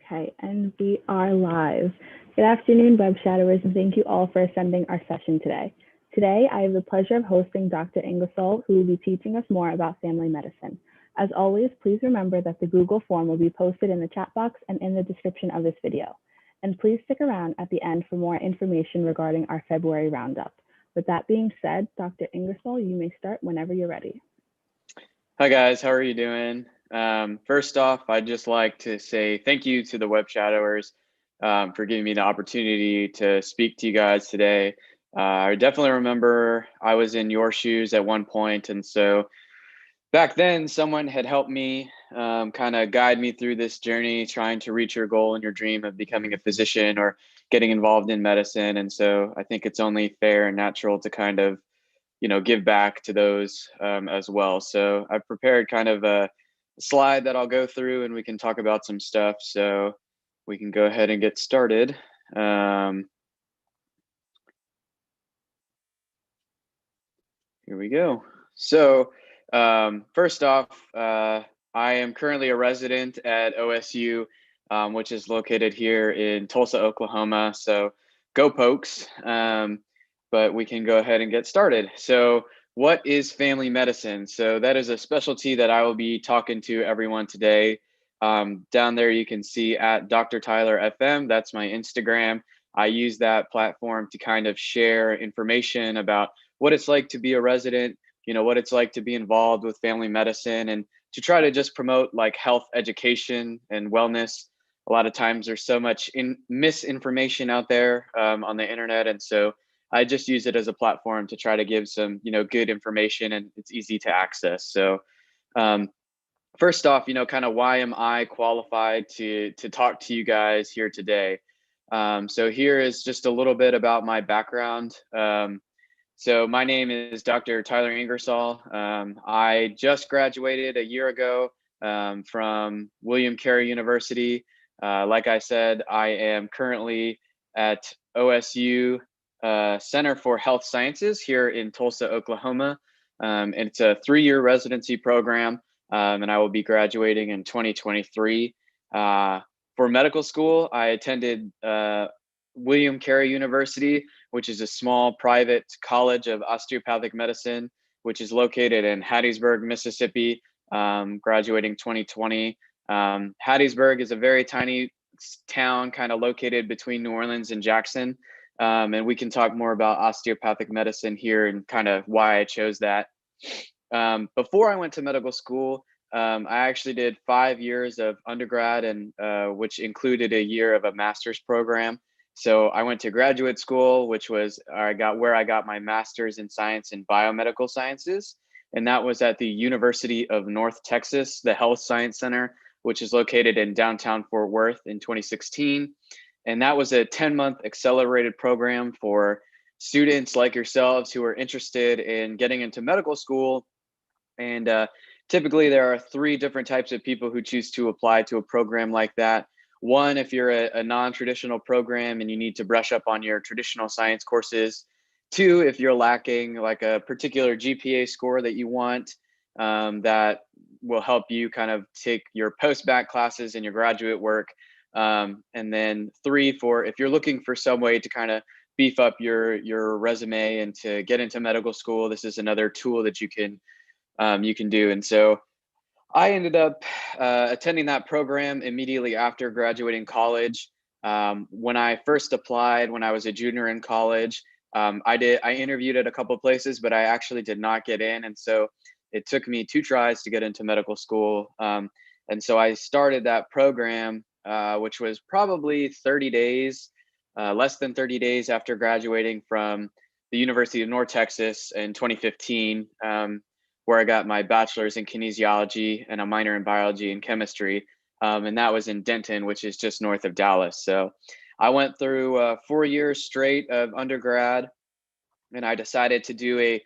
Okay, and we are live. Good afternoon, web shadowers, and thank you all for attending our session today. Today, I have the pleasure of hosting Dr. Ingersoll, who will be teaching us more about family medicine. As always, please remember that the Google form will be posted in the chat box and in the description of this video. And please stick around at the end for more information regarding our February roundup. With that being said, Dr. Ingersoll, you may start whenever you're ready. Hi guys, how are you doing? First off, I'd just like to say thank you to the web shadowers for giving me the opportunity to speak to you guys today. I definitely remember I was in your shoes at one point, and so back then someone had helped me kind of guide me through this journey, trying to reach your goal and your dream of becoming a physician or getting involved in medicine. And so I think it's only fair and natural to kind of give back to those as well. So I've prepared kind of a slide that I'll go through and we can talk about some stuff. So we can go ahead and get started. Here we go. So first off, I am currently a resident at OSU, which is located here in Tulsa, Oklahoma. So go Pokes. But we can go ahead and get started. So what is family medicine? So that is a specialty that I will be talking to everyone today. Down there, you can see at Dr. Tyler FM. That's my Instagram. I use that platform to kind of share information about what it's like to be a resident, what it's like to be involved with family medicine, and to try to just promote like health education and wellness. A lot of times there's so much misinformation out there on the internet. And so I just use it as a platform to try to give some, good information, and it's easy to access. So first off, kind of why am I qualified to talk to you guys here today? So here is just a little bit about my background. So my name is Dr. Tyler Ingersoll. I just graduated a year ago from William Carey University. Like I said, I am currently at OSU Center for Health Sciences here in Tulsa, Oklahoma. And it's a 3-year residency program, and I will be graduating in 2023. For medical school, I attended William Carey University, which is a small private college of osteopathic medicine, which is located in Hattiesburg, Mississippi, graduating 2020. Hattiesburg is a very tiny town kind of located between New Orleans and Jackson. And we can talk more about osteopathic medicine here and kind of why I chose that. Before I went to medical school, I actually did 5 years of undergrad, and which included a year of a master's program. So I went to graduate school, which was where I got my master's in science and biomedical sciences. And that was at the University of North Texas, the Health Science Center, which is located in downtown Fort Worth in 2016. And that was a 10-month accelerated program for students like yourselves who are interested in getting into medical school. And typically there are 3 different types of people who choose to apply to a program like that. One, if you're a non-traditional program and you need to brush up on your traditional science courses. 2, if you're lacking like a particular GPA score that you want, that will help you kind of take your post-bac classes and your graduate work. And then 3, for if you're looking for some way to kind of beef up your resume and to get into medical school, this is another tool that you can do. And so I ended up attending that program immediately after graduating college. When I first applied, when I was a junior in college, I interviewed at a couple of places, but I actually did not get in. And so it took me 2 tries to get into medical school. And so I started that program, which was probably 30 days, less than 30 days after graduating from the University of North Texas in 2015, where I got my bachelor's in kinesiology and a minor in biology and chemistry. And that was in Denton, which is just north of Dallas. So I went through 4 years straight of undergrad, and I decided to do a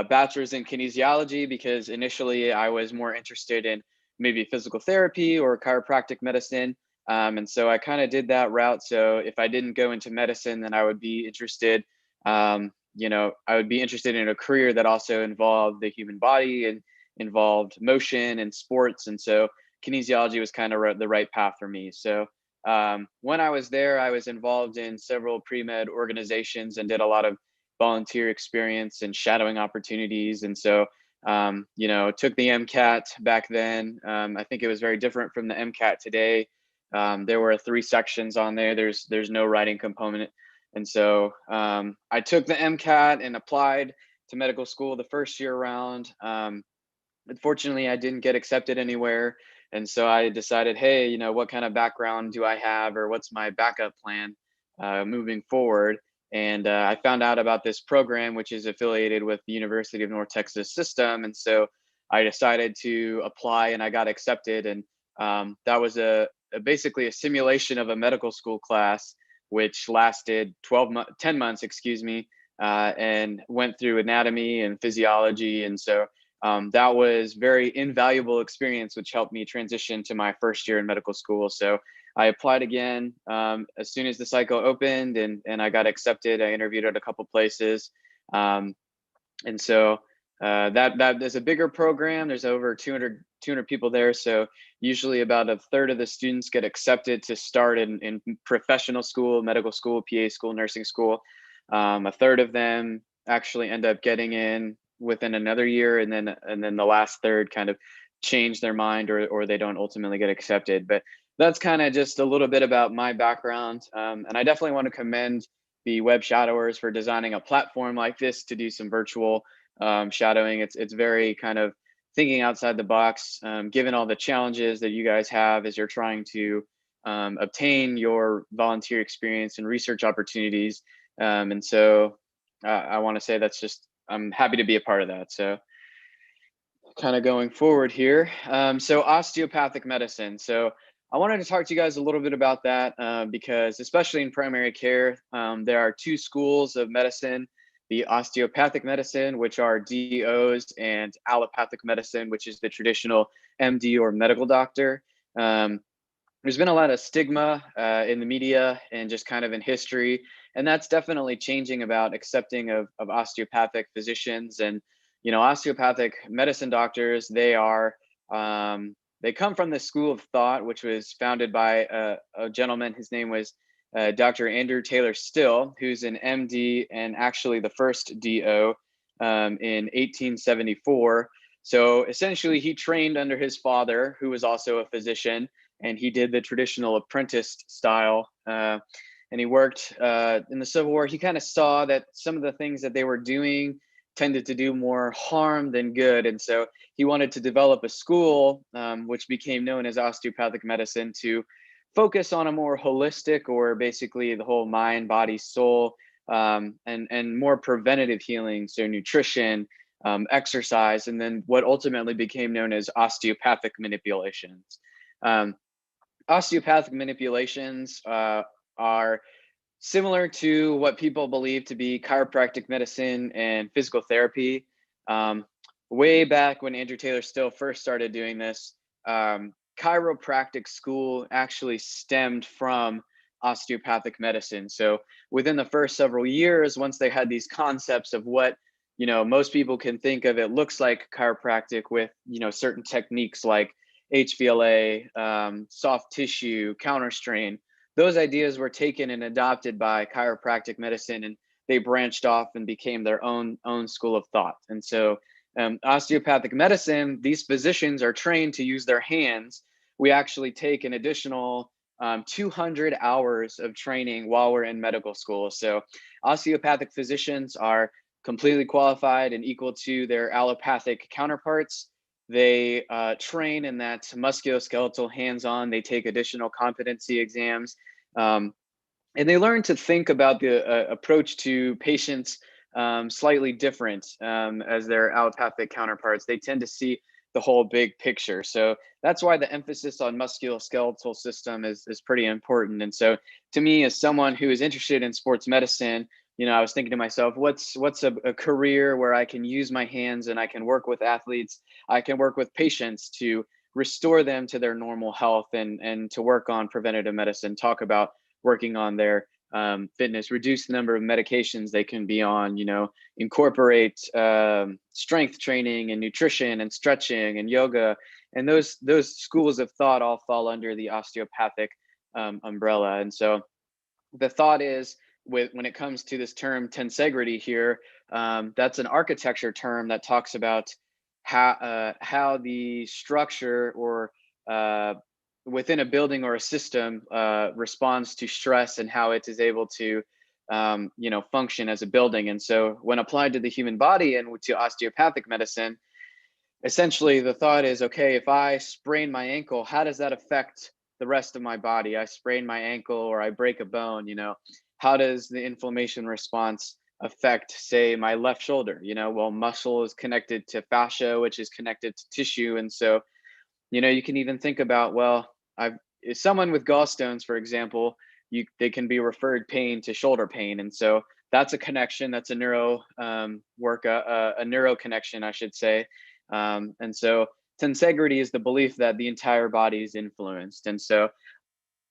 bachelor's in kinesiology because initially I was more interested in maybe physical therapy or chiropractic medicine. And so I kind of did that route. So if I didn't go into medicine, then I would be interested, I would be interested in a career that also involved the human body and involved motion and sports. And so kinesiology was kind of the right path for me. So When I was there, I was involved in several pre-med organizations and did a lot of volunteer experience and shadowing opportunities. And so, took the MCAT back then. I think it was very different from the MCAT today. There were 3 sections on there. There's no writing component. And so I took the MCAT and applied to medical school the first year around. Unfortunately, I didn't get accepted anywhere. And so I decided, hey, what kind of background do I have, or what's my backup plan moving forward? And I found out about this program, which is affiliated with the University of North Texas system. And so I decided to apply, and I got accepted. And that was basically a simulation of a medical school class, which lasted 10 months, and went through anatomy and physiology. And so that was very invaluable experience, which helped me transition to my first year in medical school. So I applied again as soon as the cycle opened, and I got accepted. I interviewed at a couple places. And so that is a bigger program. There's over 200 people there. So usually about a third of the students get accepted to start in professional school, medical school, PA school, nursing school. A third of them actually end up getting in within another year, and then the last third kind of change their mind, or they don't ultimately get accepted. But that's kind of just a little bit about my background. And I definitely want to commend the web shadowers for designing a platform like this to do some virtual shadowing. It's very kind of thinking outside the box, given all the challenges that you guys have as you're trying to obtain your volunteer experience and research opportunities. And so I want to say I'm happy to be a part of that. So kind of going forward here. So osteopathic medicine. So I wanted to talk to you guys a little bit about that because especially in primary care, there are 2 schools of medicine: the osteopathic medicine, which are DOs, and allopathic medicine, which is the traditional MD or medical doctor. There's been a lot of stigma in the media and just kind of in history, and that's definitely changing about accepting of osteopathic physicians. And osteopathic medicine doctors, they come from the school of thought, which was founded by a gentleman. His name was Dr. Andrew Taylor Still, who's an MD and actually the first DO in 1874. So essentially, he trained under his father, who was also a physician, and he did the traditional apprentice style. And he worked in the Civil War. He kind of saw that some of the things that they were doing tended to do more harm than good. And so he wanted to develop a school, which became known as osteopathic medicine, to focus on a more holistic, or basically the whole mind, body, soul, and more preventative healing. So nutrition, exercise, and then what ultimately became known as osteopathic manipulations. Osteopathic manipulations are similar to what people believe to be chiropractic medicine and physical therapy. Way back when Andrew Taylor Still first started doing this, chiropractic school actually stemmed from osteopathic medicine. So within the first several years, once they had these concepts of what most people can think of, it looks like chiropractic with certain techniques like HVLA, soft tissue, counter strain. Those ideas were taken and adopted by chiropractic medicine, and they branched off and became their own school of thought. And so osteopathic medicine, these physicians are trained to use their hands. We actually take an additional 200 hours of training while we're in medical school. So osteopathic physicians are completely qualified and equal to their allopathic counterparts. They train in that musculoskeletal hands-on. They take additional competency exams, and they learn to think about the approach to patients slightly different as their allopathic counterparts. They tend to see the whole big picture. So that's why the emphasis on musculoskeletal system is pretty important. And so to me, as someone who is interested in sports medicine, I was thinking to myself, what's a career where I can use my hands and I can work with athletes, I can work with patients to restore them to their normal health, and to work on preventative medicine, talk about working on their fitness, reduce the number of medications they can be on, incorporate strength training and nutrition and stretching and yoga. And those schools of thought all fall under the osteopathic umbrella. And so the thought is, when it comes to this term tensegrity here, that's an architecture term that talks about how the structure or within a building or a system responds to stress, and how it is able to function as a building. And so when applied to the human body and to osteopathic medicine, essentially the thought is, okay, if I sprain my ankle, how does that affect the rest of my body? I sprain my ankle or I break a bone, how does the inflammation response affect, say, my left shoulder? Well, muscle is connected to fascia, which is connected to tissue. And so, you can even think about, well, if someone with gallstones, for example, they can be referred pain to shoulder pain. And so that's a connection. That's a neuro a neuro connection, I should say. And so tensegrity is the belief that the entire body is influenced. And so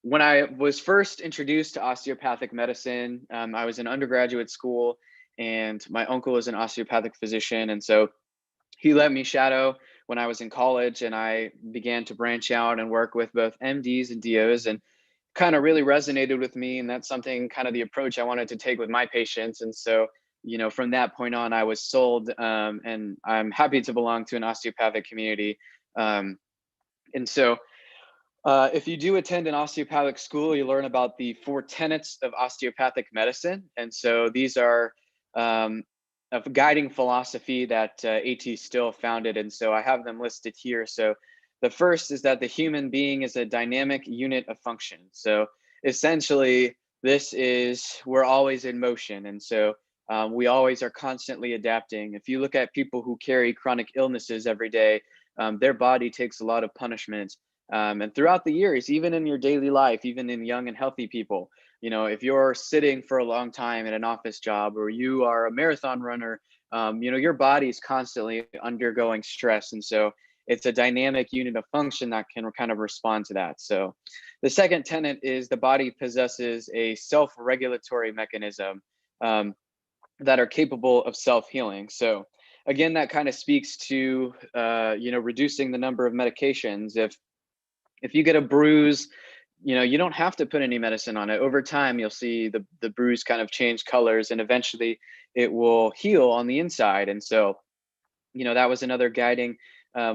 when I was first introduced to osteopathic medicine, I was in undergraduate school, and my uncle is an osteopathic physician. And so he let me shadow when I was in college, and I began to branch out and work with both MDs and DOs, and kind of really resonated with me. And that's something, kind of the approach I wanted to take with my patients. And so, from that point on, I was sold, and I'm happy to belong to an osteopathic community. And so if you do attend an osteopathic school, you learn about the 4 tenets of osteopathic medicine. And so these are a guiding philosophy that AT Still founded. And so I have them listed here. So the first is that the human being is a dynamic unit of function. So essentially, we're always in motion. And so we always are constantly adapting. If you look at people who carry chronic illnesses every day, their body takes a lot of punishment. And throughout the years, even in your daily life, even in young and healthy people, if you're sitting for a long time in an office job, or you are a marathon runner, your body is constantly undergoing stress. And so it's a dynamic unit of function that can kind of respond to that. So the second tenet is the body possesses a self-regulatory mechanism that are capable of self-healing. So again, that kind of speaks to, reducing the number of medications. If you get a bruise, you don't have to put any medicine on it. Over time, you'll see the bruise kind of change colors, and eventually it will heal on the inside. And so, that was another guiding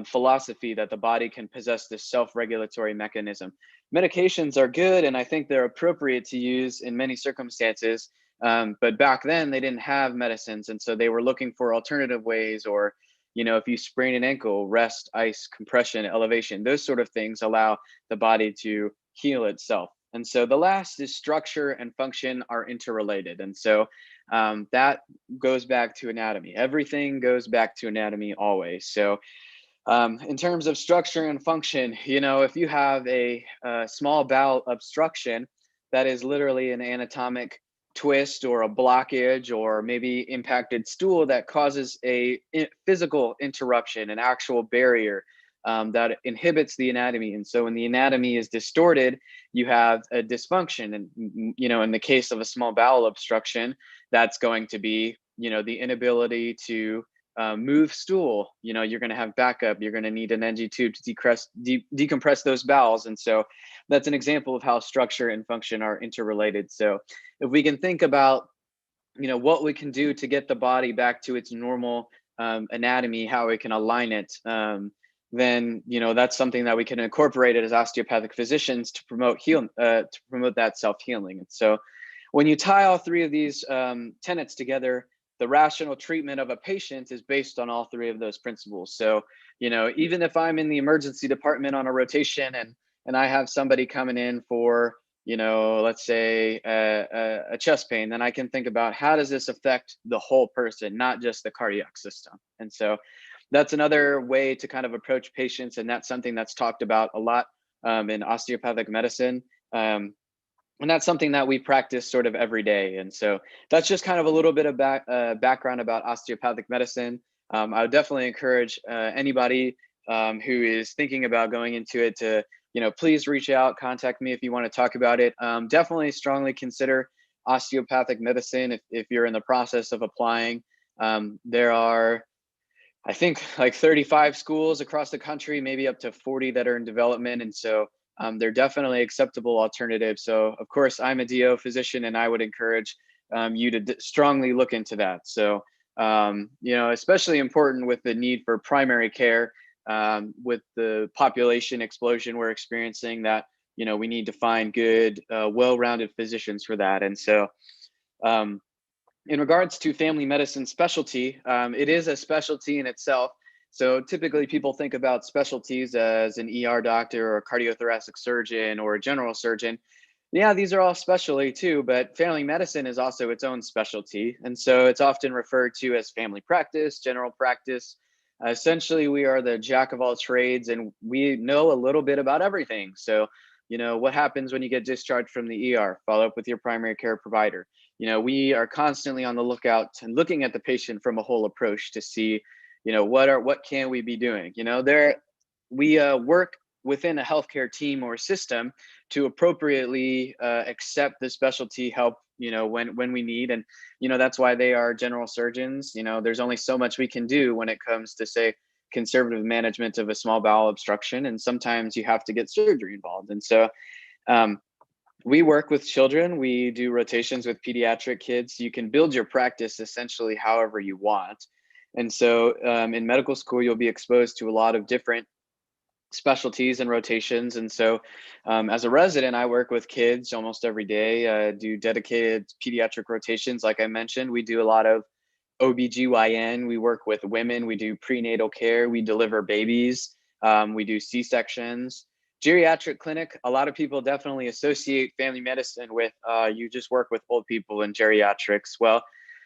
philosophy, that the body can possess this self-regulatory mechanism. Medications are good, and I think they're appropriate to use in many circumstances. But back then, they didn't have medicines. And so they were looking for alternative ways, or if you sprain an ankle, rest, ice, compression, elevation, those sort of things allow the body to heal itself. And so the last is structure and function are interrelated. And so that goes back to anatomy. Everything goes back to anatomy always. So in terms of structure and function, if you have a small bowel obstruction, that is literally an anatomic twist or a blockage, or maybe impacted stool that causes a physical interruption, an actual barrier that inhibits the anatomy. And so when the anatomy is distorted, you have a dysfunction. And, in the case of a small bowel obstruction, that's going to be, the inability to move stool. You're going to have backup. You're going to need an NG tube to decompress those bowels. And so that's an example of how structure and function are interrelated. So if we can think about, what we can do to get the body back to its normal anatomy, how we can align it, then, that's something that we can incorporate it as osteopathic physicians to promote that self-healing. And so when you tie all 3 of these tenets together, the rational treatment of a patient is based on all 3 of those principles. So, even if I'm in the emergency department on a rotation, and I have somebody coming in for, let's say a chest pain, then I can think about, how does this affect the whole person, not just the cardiac system. And so that's another way to kind of approach patients. And that's something that's talked about a lot in osteopathic medicine. And that's something that we practice sort of every day. And so that's just kind of a little bit of background about osteopathic medicine. I would definitely encourage anybody who is thinking about going into it to, please reach out, contact me if you want to talk about it. Definitely strongly consider osteopathic medicine if you're in the process of applying. There are, I think, like 35 schools across the country, maybe up to 40 that are in development. And so they're definitely acceptable alternatives. So of course, I'm a DO physician, and I would encourage you to strongly look into that. So, especially important with the need for primary care, with the population explosion we're experiencing, that, we need to find good, well-rounded physicians for that. And so, um, in regards to family medicine specialty, it is a specialty in itself. So typically people think about specialties as an ER doctor or a cardiothoracic surgeon or a general surgeon. Yeah, these are all specialty too, but family medicine is also its own specialty. And so it's often referred to as family practice, general practice. Essentially, we are the jack of all trades, and we know a little bit about everything. So, what happens when you get discharged from the ER? Follow up with your primary care provider. We are constantly on the lookout and looking at the patient from a whole approach to see, what can we be doing? We work within a healthcare team or system to appropriately accept the specialty help, when we need. And, that's why they are general surgeons. There's only so much we can do when it comes to, say, conservative management of a small bowel obstruction. And sometimes you have to get surgery involved. And so, we work with children. We do rotations with pediatric kids. You can build your practice essentially however you want. And so in medical school, you'll be exposed to a lot of different specialties and rotations. And so as a resident, I work with kids almost every day, do dedicated pediatric rotations. Like I mentioned, we do a lot of OBGYN. We work with women. We do prenatal care. We deliver babies. We do C-sections. Geriatric clinic, a lot of people definitely associate family medicine with you just work with old people in geriatrics. Well,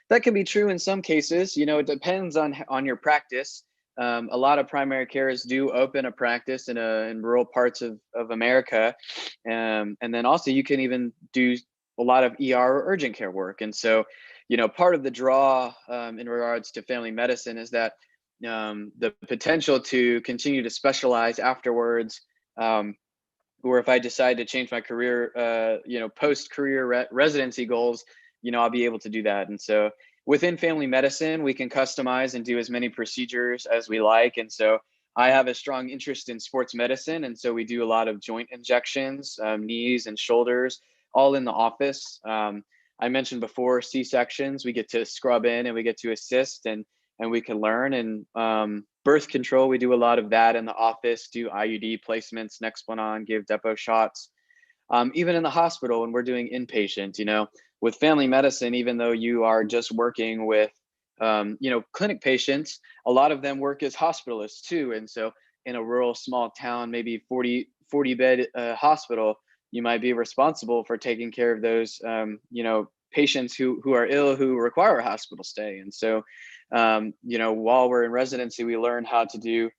that can be true in some cases. It depends on your practice. A lot of primary cares do open a practice in rural parts of America. And then also you can even do a lot of ER or urgent care work. And so, part of the draw in regards to family medicine is that the potential to continue to specialize afterwards, or if I decide to change my career, post-career residency goals, I'll be able to do that. And so within family medicine, we can customize and do as many procedures as we like. And so I have a strong interest in sports medicine. And so we do a lot of joint injections, knees and shoulders, all in the office. I mentioned before, C-sections, we get to scrub in and we get to assist, and we can learn. And birth control, we do a lot of that in the office, do IUD placements, Nexplanon, give depot shots. Even in the hospital when we're doing inpatient, with family medicine, even though you are just working with, clinic patients, a lot of them work as hospitalists too. And so in a rural small town, maybe 40 bed hospital, you might be responsible for taking care of those, patients who are ill, who require a hospital stay. And so, while we're in residency, we learn how to do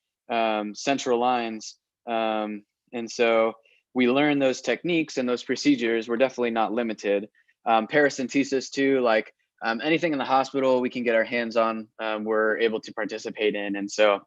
central lines. And so we learn those techniques and those procedures. We're definitely not limited. Paracentesis too, like anything in the hospital we can get our hands on, we're able to participate in. And so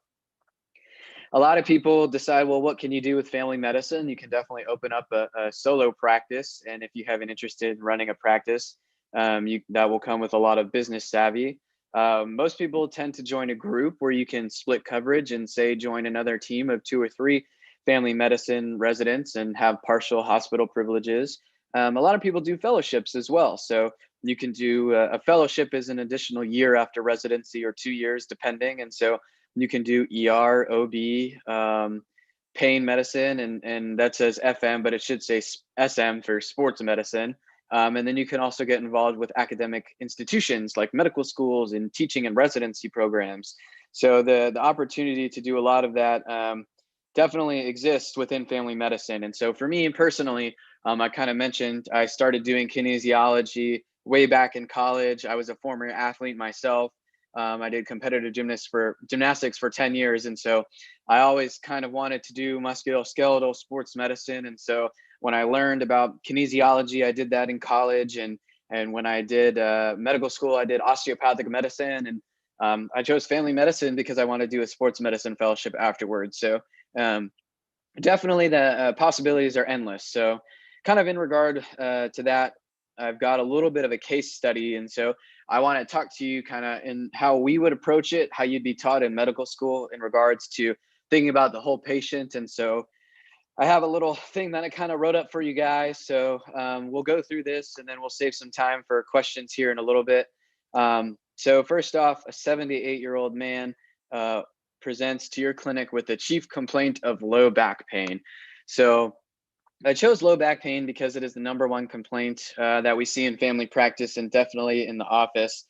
a lot of people decide, well, what can you do with family medicine? You can definitely open up a solo practice. And if you have an interest in running a practice, that will come with a lot of business savvy. Most people tend to join a group where you can split coverage and, say, join another team of 2 or 3 family medicine residents and have partial hospital privileges. A lot of people do fellowships as well. So you can do a fellowship is an additional year after residency, or 2 years depending. And so you can do ER, OB, pain medicine, and that says FM, but it should say SM for sports medicine. And then you can also get involved with academic institutions like medical schools and teaching and residency programs. So the opportunity to do a lot of that definitely exists within family medicine. And so for me personally, I kind of mentioned I started doing kinesiology way back in college. I was a former athlete myself. I did competitive gymnastics for 10 years. And so I always kind of wanted to do musculoskeletal sports medicine. And so when I learned about kinesiology, I did that in college. And when I did medical school, I did osteopathic medicine. And I chose family medicine because I wanted to do a sports medicine fellowship afterwards. So definitely the possibilities are endless. So kind of in regard to that, I've got a little bit of a case study. And so I want to talk to you kind of in how we would approach it, how you'd be taught in medical school in regards to thinking about the whole patient. And so I have a little thing that I kind of wrote up for you guys. So we'll go through this and then we'll save some time for questions here in a little bit. So first off, a 78-year-old man presents to your clinic with a chief complaint of low back pain. So I chose low back pain because it is the #1 complaint that we see in family practice and definitely in the office.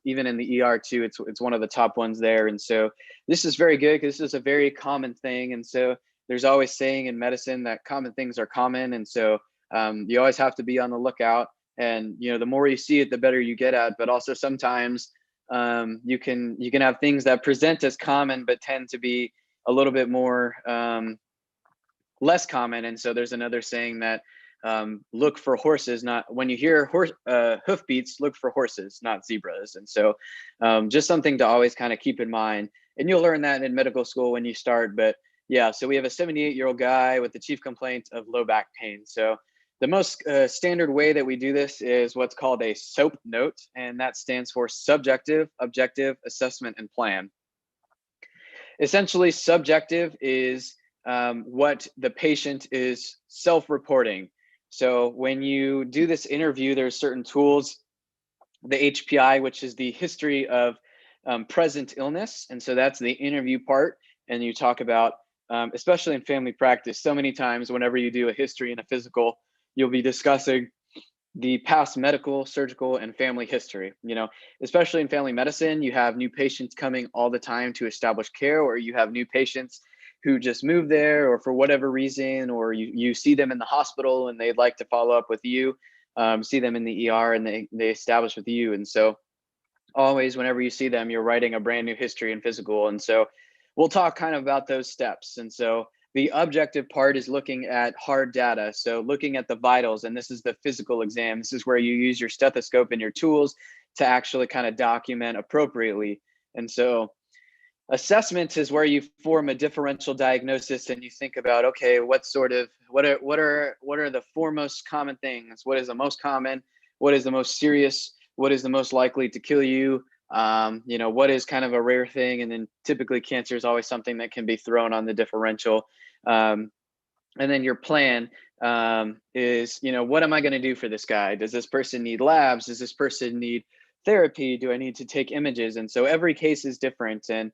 Even in the ER too, it's one of the top ones there. And so this is very good because this is a very common thing. And so there's always saying in medicine that common things are common. And so you always have to be on the lookout. And the more you see it, the better you get at. But also sometimes you can have things that present as common but tend to be a little bit more less common. And so there's another saying that look for horses, not when you hear hoofbeats, look for horses, not zebras. And so just something to always kind of keep in mind. And you'll learn that in medical school when you start. But yeah, so we have a 78-year-old guy with the chief complaint of low back pain. So the most standard way that we do this is what's called a SOAP note, and that stands for subjective, objective, assessment, and plan. Essentially, subjective is what the patient is self-reporting. So when you do this interview, there's certain tools, the HPI, which is the history of present illness. And so that's the interview part. And you talk about, especially in family practice, so many times whenever you do a history and a physical, you'll be discussing the past medical, surgical, and family history. Especially in family medicine, you have new patients coming all the time to establish care, or you have new patients who just moved there or for whatever reason, or you see them in the hospital and they'd like to follow up with you, see them in the ER and they establish with you. And so always whenever you see them, you're writing a brand new history and physical. And so we'll talk kind of about those steps. And so the objective part is looking at hard data. So looking at the vitals, and this is the physical exam. This is where you use your stethoscope and your tools to actually kind of document appropriately. And so assessment is where you form a differential diagnosis and you think about, okay, what are the four most common things? What is the most common? What is the most serious? What is the most likely to kill you? What is kind of a rare thing? And then typically cancer is always something that can be thrown on the differential. And then your plan is, what am I going to do for this guy? Does this person need labs? Does this person need therapy? Do I need to take images? And so every case is different. And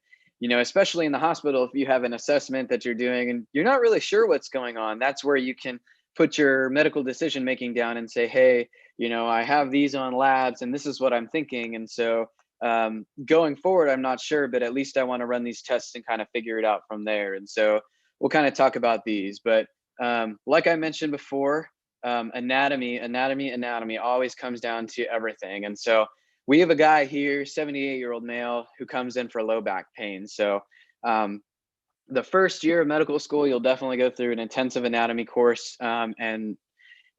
especially in the hospital, if you have an assessment that you're doing and you're not really sure what's going on, that's where you can put your medical decision making down and say, hey, I have these on labs and this is what I'm thinking. And so going forward, I'm not sure, but at least I want to run these tests and kind of figure it out from there. And so we'll kind of talk about these. But like I mentioned before, anatomy always comes down to everything. And so we have a guy here, 78-year-old male, who comes in for low back pain. So the first year of medical school, you'll definitely go through an intensive anatomy course, and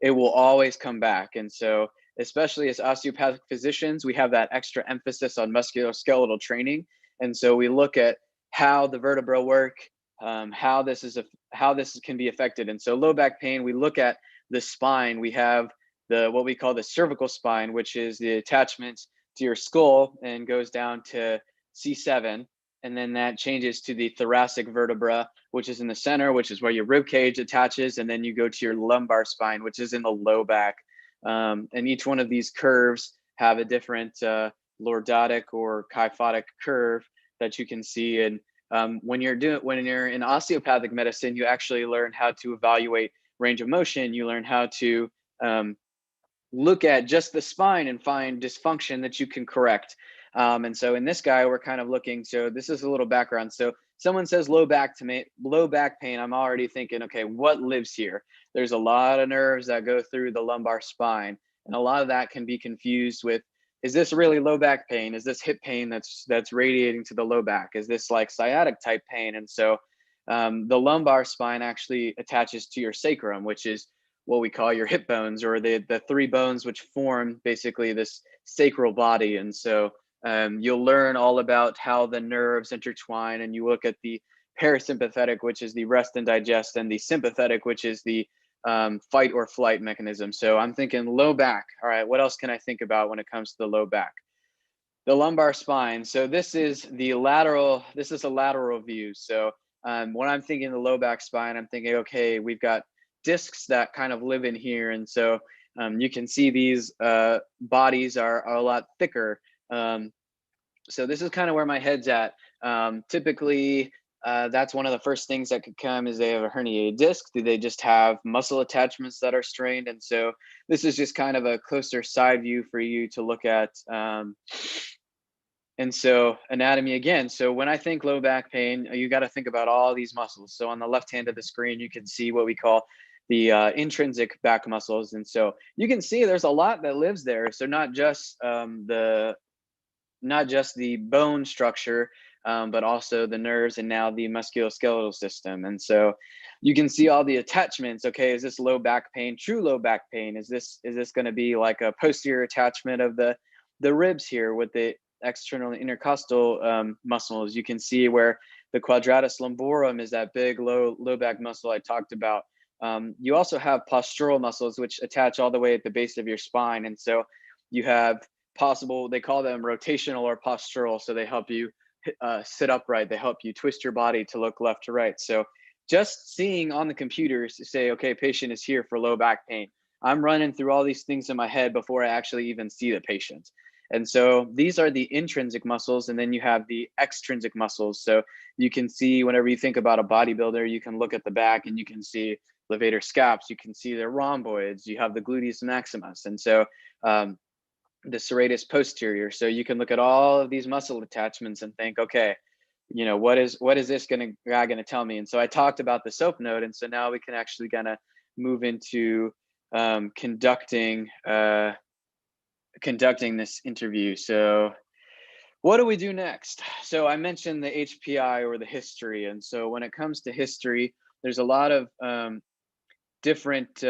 it will always come back. And so especially as osteopathic physicians, we have that extra emphasis on musculoskeletal training. And so we look at how the vertebra work, how this can be affected. And so low back pain, we look at the spine. We have what we call the cervical spine, which is the attachment to your skull and goes down to C7. And then that changes to the thoracic vertebra, which is in the center, which is where your rib cage attaches. And then you go to your lumbar spine, which is in the low back. And each one of these curves have a different lordotic or kyphotic curve that you can see. And when you're in osteopathic medicine, you actually learn how to evaluate range of motion. You learn how to look at just the spine and find dysfunction that you can correct. And so in this guy, we're kind of looking, so this is a little background. So someone says low back pain, I'm already thinking, okay, what lives here? There's a lot of nerves that go through the lumbar spine. And a lot of that can be confused with, is this really low back pain? Is this hip pain that's radiating to the low back? Is this like sciatic type pain? And so the lumbar spine actually attaches to your sacrum, which is what we call your hip bones, or the three bones which form basically this sacral body. And so you'll learn all about how the nerves intertwine, and you look at the parasympathetic, which is the rest and digest, and the sympathetic, which is the fight or flight mechanism. So I'm thinking low back. All right, what else can I think about when it comes to the low back? The lumbar spine. So this is a lateral view. So When I'm thinking the low back spine, I'm thinking, okay, we've got discs that kind of live in here. And so you can see these bodies are a lot thicker. So this is kind of where my head's at. Typically, that's one of the first things that could come is they have a herniated disc. Do they just have muscle attachments that are strained? And so this is just kind of a closer side view for you to look at. And so anatomy again. So when I think low back pain, you got to think about all these muscles. So on the left hand of the screen, you can see what we call the intrinsic back muscles. And so you can see there's a lot that lives there. So not just the bone structure, but also the nerves and now the musculoskeletal system. And so you can see all the attachments. Okay, is this low back pain, true low back pain? Is this going to be like a posterior attachment of the ribs here with the external intercostal muscles? You can see where the quadratus lumborum is that big low back muscle I talked about. You also have postural muscles, which attach all the way at the base of your spine. And so you have they call them rotational or postural. So they help you sit upright. They help you twist your body to look left to right. So just seeing on the computers to say, okay, patient is here for low back pain. I'm running through all these things in my head before I actually even see the patient. And so these are the intrinsic muscles, and then you have the extrinsic muscles. So you can see whenever you think about a bodybuilder, you can look at the back and you can see levator scaps, you can see their rhomboids, you have the gluteus maximus. And so the serratus posterior. So you can look at all of these muscle attachments and think, okay, what is this guy gonna tell me? And so I talked about the SOAP node, and so now we can actually kind of move into conducting this interview. So what do we do next? So I mentioned the HPI or the history. And so when it comes to history, there's a lot of different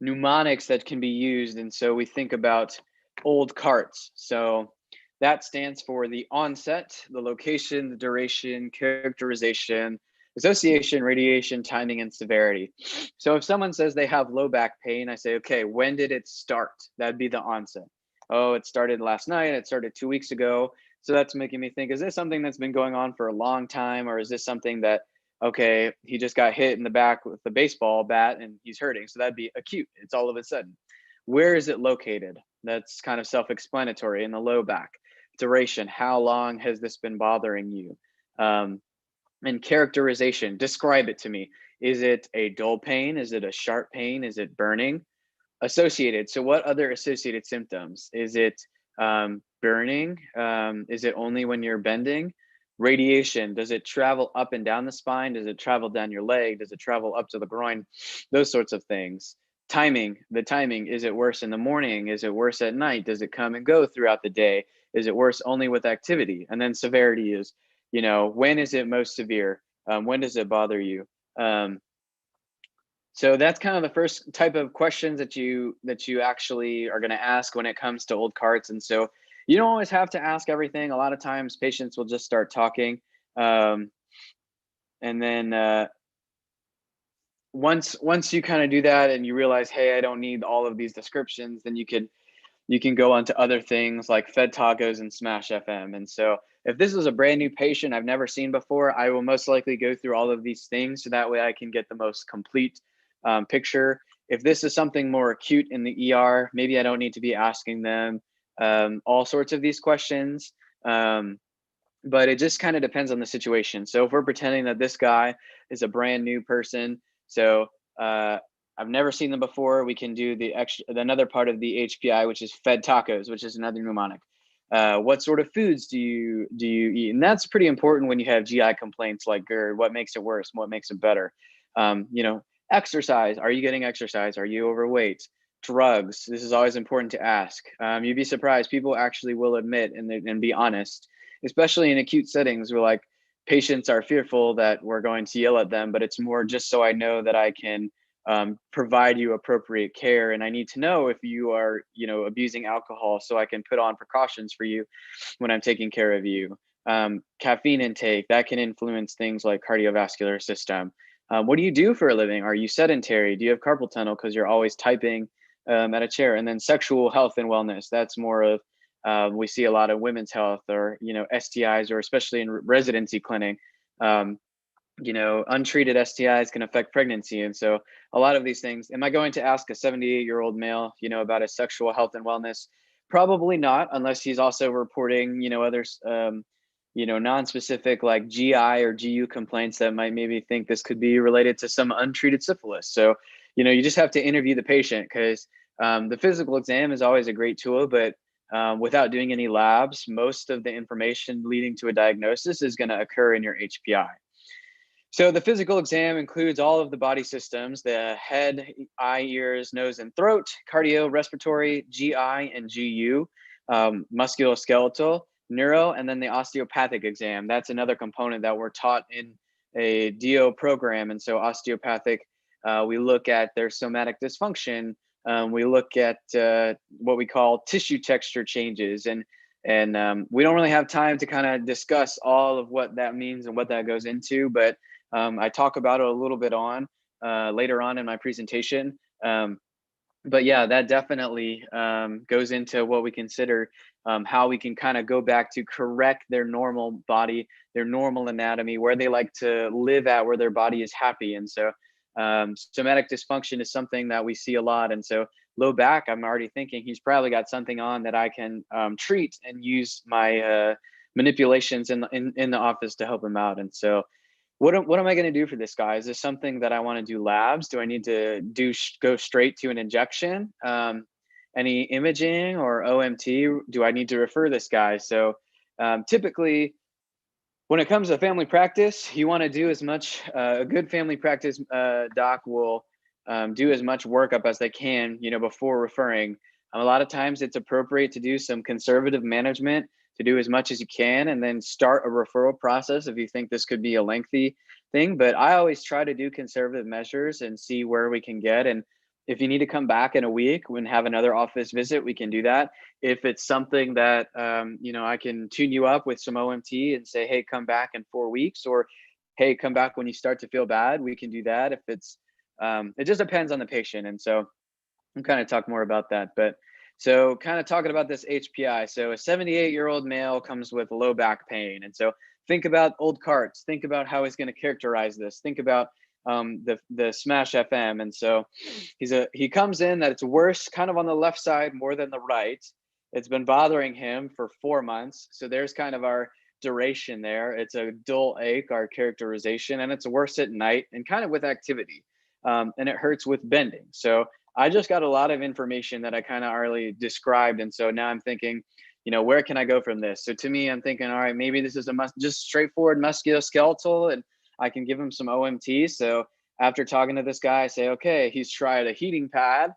mnemonics that can be used. And so we think about old carts. So that stands for the onset, the location, the duration, characterization, association, radiation, timing, and severity. So if someone says they have low back pain, I say, okay, when did it start? That'd be the onset. Oh, it started last night. It started 2 weeks ago. So that's making me think, is this something that's been going on for a long time? Or is this something that, okay, he just got hit in the back with the baseball bat and he's hurting? So that'd be acute. It's all of a sudden. Where is it located? That's kind of self-explanatory in the low back. Duration, how long has this been bothering you? And characterization, describe it to me. Is it a dull pain? Is it a sharp pain? Is it burning? Associated, so what other associated symptoms? Is it burning? Is it only when you're bending? Radiation, does it travel up and down the spine? Does it travel down your leg? Does it travel up to the groin? Those sorts of things. Timing, the timing, is it worse in the morning? Is it worse at night? Does it come and go throughout the day? Is it worse only with activity? And then severity is, when is it most severe? When does it bother you? So that's kind of the first type of questions that you actually are going to ask when it comes to old carts. And so you don't always have to ask everything. A lot of times patients will just start talking. And then once you kind of do that and you realize, hey, I don't need all of these descriptions, then you can go on to other things like Fed Tacos and Smash FM. And so if this is a brand new patient I've never seen before, I will most likely go through all of these things so that way I can get the most complete picture. If this is something more acute in the ER, maybe I don't need to be asking them all sorts of these questions. But it just kind of depends on the situation. So if we're pretending that this guy is a brand new person, so I've never seen them before, we can do another part of the HPI, which is Fed Tacos, which is another mnemonic. What sort of foods do you eat? And that's pretty important when you have GI complaints like GERD. What makes it worse? What makes it better? Exercise. Are you getting exercise? Are you overweight? Drugs. This is always important to ask. You'd be surprised. People actually will admit and be honest, especially in acute settings where like patients are fearful that we're going to yell at them, but it's more just so I know that I can provide you appropriate care. And I need to know if you are, abusing alcohol so I can put on precautions for you when I'm taking care of you. Caffeine intake, that can influence things like cardiovascular system. What do you do for a living? Are you sedentary? Do you have carpal tunnel because you're always typing at a chair? And then sexual health and wellness, that's more of, we see a lot of women's health or, STIs, or especially in residency clinic, Untreated STIs can affect pregnancy. And so a lot of these things, am I going to ask a 78-year-old male, about his sexual health and wellness? Probably not, unless he's also reporting, other, non-specific like GI or GU complaints that might maybe think this could be related to some untreated syphilis. So, you just have to interview the patient, because the physical exam is always a great tool, but without doing any labs, most of the information leading to a diagnosis is going to occur in your HPI. So the physical exam includes all of the body systems: the head, eye, ears, nose, and throat, cardio, respiratory, GI, and GU, musculoskeletal, neuro, and then the osteopathic exam. That's another component that we're taught in a DO program. And so osteopathic, we look at their somatic dysfunction. We look at what we call tissue texture changes. And we don't really have time to kind of discuss all of what that means and what that goes into, but I talk about it a little bit later on in my presentation. But yeah, that definitely goes into what we consider how we can kind of go back to correct their normal body, their normal anatomy, where they like to live at, where their body is happy. And so somatic dysfunction is something that we see a lot. And so low back, I'm already thinking he's probably got something on that I can treat and use my manipulations in the office to help him out. And so what am I going to do for this guy? Is this something that I want to do labs? Do I need to go straight to an injection? Any imaging or OMT? Do I need to refer this guy? So typically, when it comes to family practice, you want to do as much. A good family practice doc will do as much workup as they can, before referring. A lot of times, it's appropriate to do some conservative management, to do as much as you can, and then start a referral process if you think this could be a lengthy thing. But I always try to do conservative measures and see where we can get. And if you need to come back in a week and have another office visit, we can do that. If it's something that, I can tune you up with some OMT and say, hey, come back in 4 weeks, or hey, come back when you start to feel bad, we can do that. If it's, it just depends on the patient. And so I'm kind of talk more about that. But so kind of talking about this HPI. So a 78-year-old male comes with low back pain. And so think about old carts. Think about how he's going to characterize this. Think about the Smash FM. And so he comes in that it's worse kind of on the left side more than the right. It's been bothering him for 4 months. So there's kind of our duration there. It's a dull ache, our characterization, and it's worse at night and kind of with activity. And it hurts with bending. So I just got a lot of information that I kind of already described. And so now I'm thinking, where can I go from this? So to me, I'm thinking, all right, maybe this is just straightforward musculoskeletal, and I can give him some OMT. So after talking to this guy, I say, okay, he's tried a heating pad,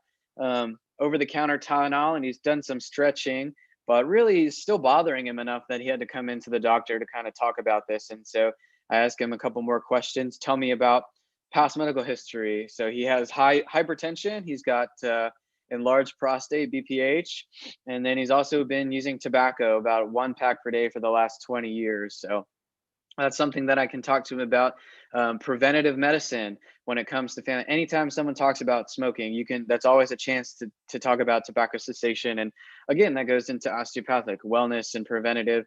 over-the-counter Tylenol, and he's done some stretching, but really he's still bothering him enough that he had to come into the doctor to kind of talk about this. And so I asked him a couple more questions. Tell me about past medical history. So he has hypertension. He's got enlarged prostate, BPH, and then he's also been using tobacco, about 1 pack per day for the last 20 years. So that's something that I can talk to him about. Preventative medicine when it comes to family. Anytime someone talks about smoking, that's always a chance to talk about tobacco cessation. And again, that goes into osteopathic wellness and preventative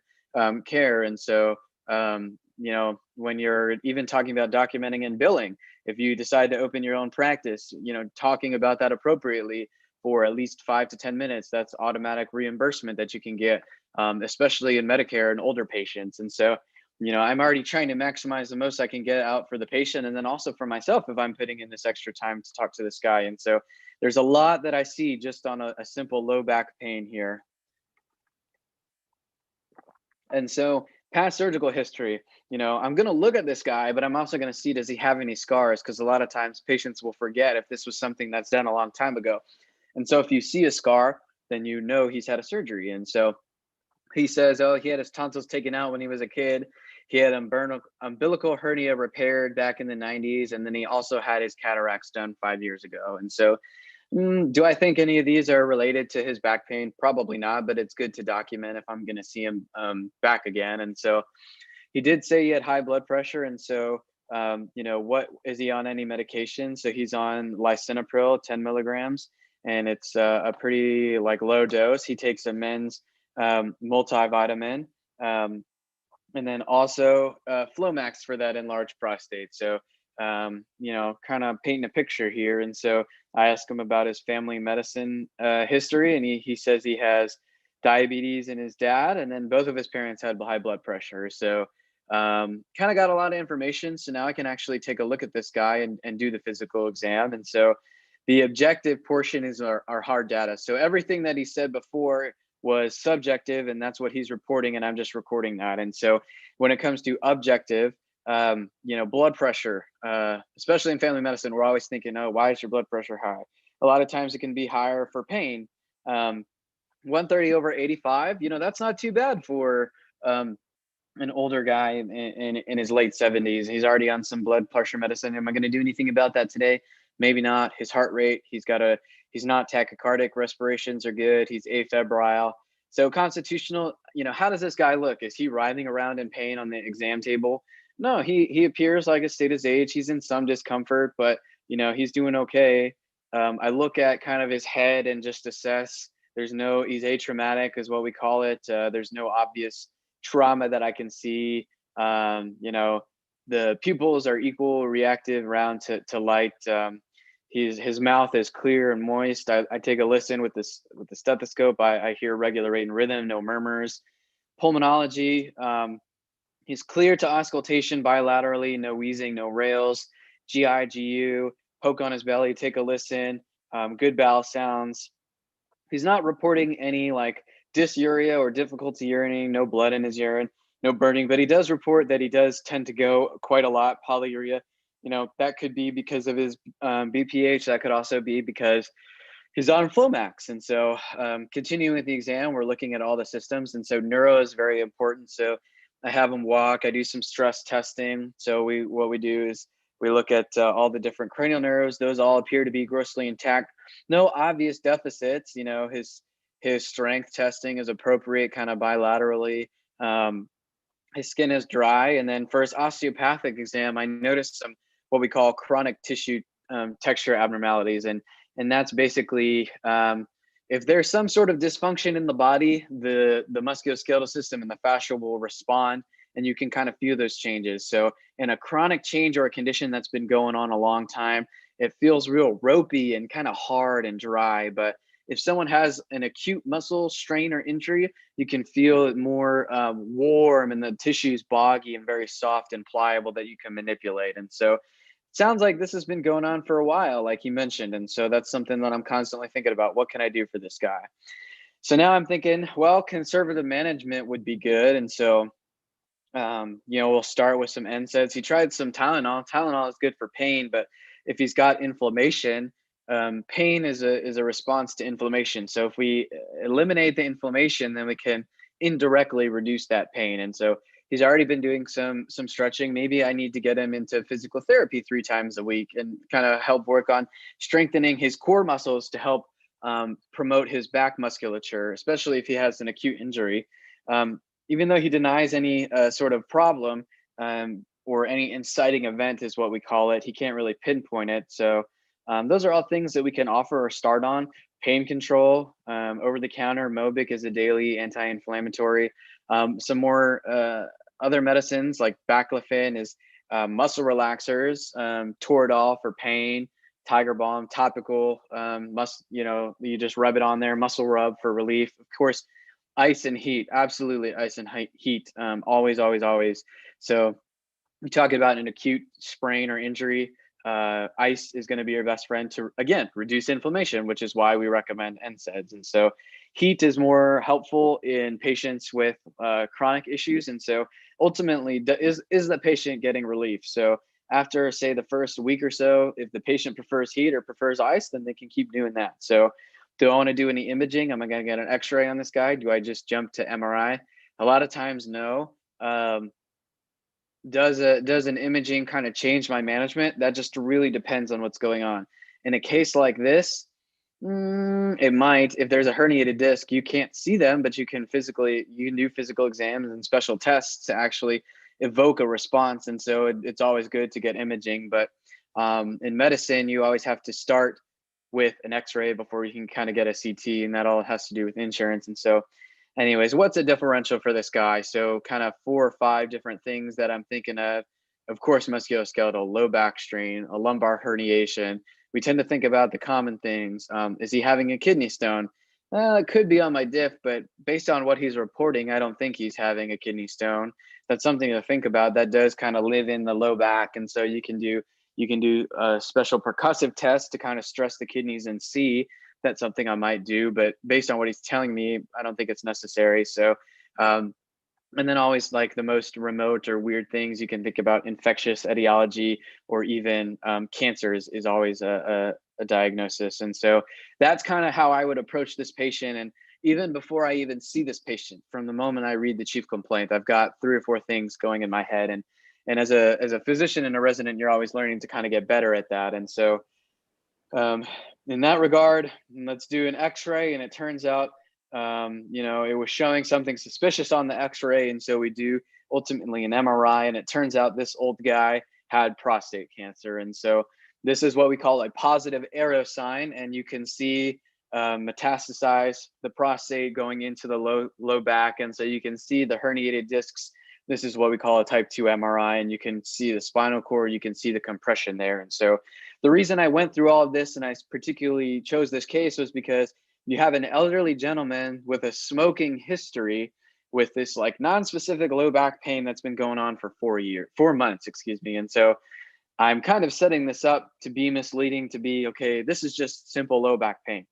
care. And so, when you're even talking about documenting and billing, if you decide to open your own practice, talking about that appropriately for at least 5 to 10 minutes, that's automatic reimbursement that you can get, especially in Medicare and older patients. And so, I'm already trying to maximize the most I can get out for the patient, and then also for myself if I'm putting in this extra time to talk to this guy. And so there's a lot that I see just on a simple low back pain here. And so past surgical history, I'm going to look at this guy, but I'm also going to see, does he have any scars? Because a lot of times patients will forget if this was something that's done a long time ago. And so if you see a scar, then he's had a surgery. And so he says, oh, he had his tonsils taken out when he was a kid. He had umbilical hernia repaired back in the 90s. And then he also had his cataracts done 5 years ago. And so do I think any of these are related to his back pain? Probably not, but it's good to document if I'm going to see him back again. And so he did say he had high blood pressure. And so, what is he on any medication? So he's on lisinopril, 10 milligrams, and it's a pretty low dose. He takes a men's multivitamin. and then also Flomax for that enlarged prostate. So, kind of painting a picture here. And so I asked him about his family medicine history, and he says he has diabetes in his dad, and then both of his parents had high blood pressure. So, kind of got a lot of information. So now I can actually take a look at this guy and do the physical exam. And so the objective portion is our hard data. So everything that he said before was subjective, and that's what he's reporting, and I'm just recording that. And so when it comes to objective, blood pressure, especially in family medicine, we're always thinking, oh, why is your blood pressure high? A lot of times it can be higher for pain. 130/85, that's not too bad for an older guy in his late 70s. He's already on some blood pressure medicine. Am I going to do anything about that today? Maybe not. His heart rate, he's not tachycardic. Respirations are good. He's afebrile. So constitutional, how does this guy look? Is he writhing around in pain on the exam table? No, he appears like a state his age. He's in some discomfort, but he's doing okay. I look at kind of his head and just assess. He's atraumatic is what we call it. There's no obvious trauma that I can see. The pupils are equal reactive around to light. His mouth is clear and moist. I take a listen with the stethoscope. I hear regular rate and rhythm, no murmurs. Pulmonology, he's clear to auscultation bilaterally, no wheezing, no rails. GI, GU, poke on his belly, take a listen, good bowel sounds. He's not reporting any like dysuria or difficulty urinating, no blood in his urine, no burning, but he does report that he does tend to go quite a lot, polyuria. That could be because of his BPH. That could also be because he's on Flomax. And so continuing with the exam, we're looking at all the systems. And so neuro is very important. So I have him walk. I do some stress testing. So what we do is we look at all the different cranial nerves. Those all appear to be grossly intact. No obvious deficits. His strength testing is appropriate kind of bilaterally. His skin is dry. And then for his osteopathic exam, I noticed some what we call chronic tissue texture abnormalities. And that's basically if there's some sort of dysfunction in the body, the musculoskeletal system and the fascia will respond, and you can kind of feel those changes. So in a chronic change or a condition that's been going on a long time, it feels real ropey and kind of hard and dry. But if someone has an acute muscle strain or injury, you can feel it more warm and the tissue's boggy and very soft and pliable that you can manipulate. And so it sounds like this has been going on for a while, like you mentioned. And so that's something that I'm constantly thinking about. What can I do for this guy? So now I'm thinking, well, conservative management would be good. And so, we'll start with some NSAIDs. He tried some Tylenol. Tylenol is good for pain, but if he's got inflammation, pain is a response to inflammation. So if we eliminate the inflammation, then we can indirectly reduce that pain. And so he's already been doing some stretching. Maybe I need to get him into physical therapy 3 times a week and kind of help work on strengthening his core muscles to help promote his back musculature, especially if he has an acute injury. Even though he denies any sort of problem or any inciting event is what we call it, he can't really pinpoint it. So those are all things that we can offer or start on. Pain control, over-the-counter, Mobic is a daily anti-inflammatory. Some more other medicines like baclofen is muscle relaxers, Toradol for pain, Tiger Balm, topical, you just rub it on there, muscle rub for relief. Of course, ice and heat, absolutely ice and heat, always, always, always. So we talk about an acute sprain or injury, ice is going to be your best friend to, again, reduce inflammation, which is why we recommend NSAIDs. And so heat is more helpful in patients with chronic issues. And so ultimately, is the patient getting relief? So after, say, the first week or so, if the patient prefers heat or prefers ice, then they can keep doing that. So do I want to do any imaging? Am I going to get an X-ray on this guy? Do I just jump to MRI? A lot of times, no. Does an imaging kind of change my management? That just really depends on what's going on. In a case like this, it might. If there's a herniated disc, you can't see them, but you can do physical exams and special tests to actually evoke a response. And so it's always good to get imaging. But in medicine, you always have to start with an X-ray before you can kind of get a CT, and that all has to do with insurance. And so anyways, what's a differential for this guy? So kind of 4 or 5 different things that I'm thinking of. Of course, musculoskeletal, low back strain, a lumbar herniation. We tend to think about the common things. Is he having a kidney stone? It could be on my diff, but based on what he's reporting, I don't think he's having a kidney stone. That's something to think about. That does kind of live in the low back, and so you can do a special percussive test to kind of stress the kidneys and see. That's something I might do, but based on what he's telling me, I don't think it's necessary. So, and then always like the most remote or weird things you can think about, infectious etiology or even cancer is always a diagnosis. And so that's kind of how I would approach this patient. And even before I even see this patient, from the moment I read the chief complaint, I've got 3 or 4 things going in my head. And as a physician and a resident, you're always learning to kind of get better at that. And so in that regard, let's do an X-ray, and it turns out it was showing something suspicious on the X-ray, and so we do ultimately an MRI, and it turns out this old guy had prostate cancer. And so this is what we call a positive arrow sign, and you can see metastasize the prostate going into the low back, and so you can see the herniated discs. This is what we call a type 2 MRI, and you can see the spinal cord, you can see the compression there. And so the reason I went through all of this and I particularly chose this case was because you have an elderly gentleman with a smoking history with this like non-specific low back pain that's been going on for 4 months, excuse me. And so I'm kind of setting this up to be misleading, to be, okay, this is just simple low back pain.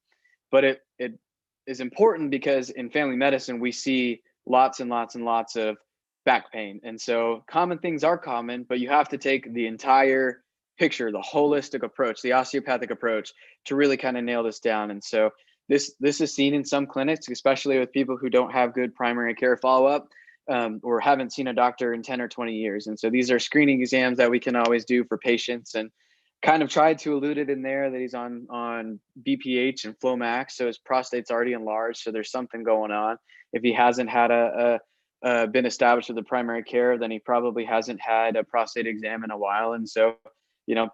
But it is important because in family medicine, we see lots and lots and lots of back pain. And so common things are common, but you have to take the entire picture, the holistic approach, the osteopathic approach, to really kind of nail this down. And so this is seen in some clinics, especially with people who don't have good primary care follow-up or haven't seen a doctor in 10 or 20 years. And so these are screening exams that we can always do for patients, and kind of tried to allude it in there that he's on BPH and Flomax. So his prostate's already enlarged. So there's something going on. If he hasn't had been established with the primary care, then he probably hasn't had a prostate exam in a while. And so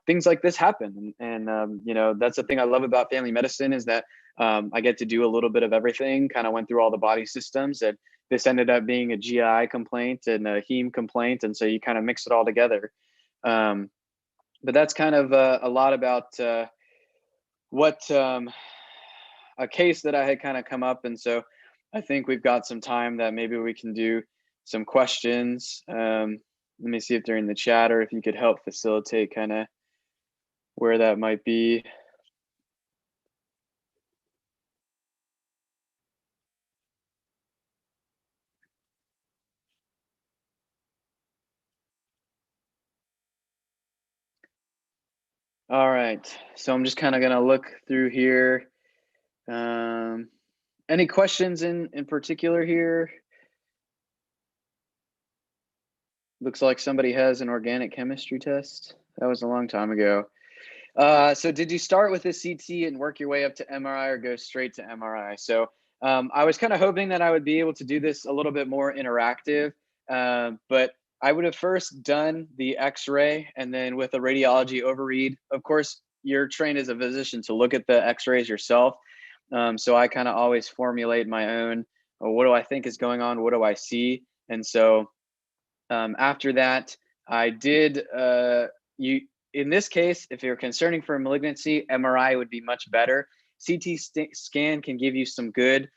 things like this happen. And that's the thing I love about family medicine, is that I get to do a little bit of everything, kind of went through all the body systems, and this ended up being a GI complaint and a heme complaint. And so you kind of mix it all together. But that's kind of a lot about what a case that I had kind of come up. And so I think we've got some time that maybe we can do some questions. Let me see if they're in the chat, or if you could help facilitate kind of where that might be. All right, so I'm just kind of going to look through here. Any questions in particular here? Looks like somebody has an organic chemistry test. That was a long time ago. So did you start with a CT and work your way up to MRI, or go straight to MRI? So I was kind of hoping that I would be able to do this a little bit more interactive, but I would have first done the X-ray, and then with a radiology overread. Of course, you're trained as a physician to look at the X-rays yourself. So I kind of always formulate my own, what do I think is going on? What do I see? And so after that, I did, in this case, if you're concerning for a malignancy, MRI would be much better. CT scan can give you some good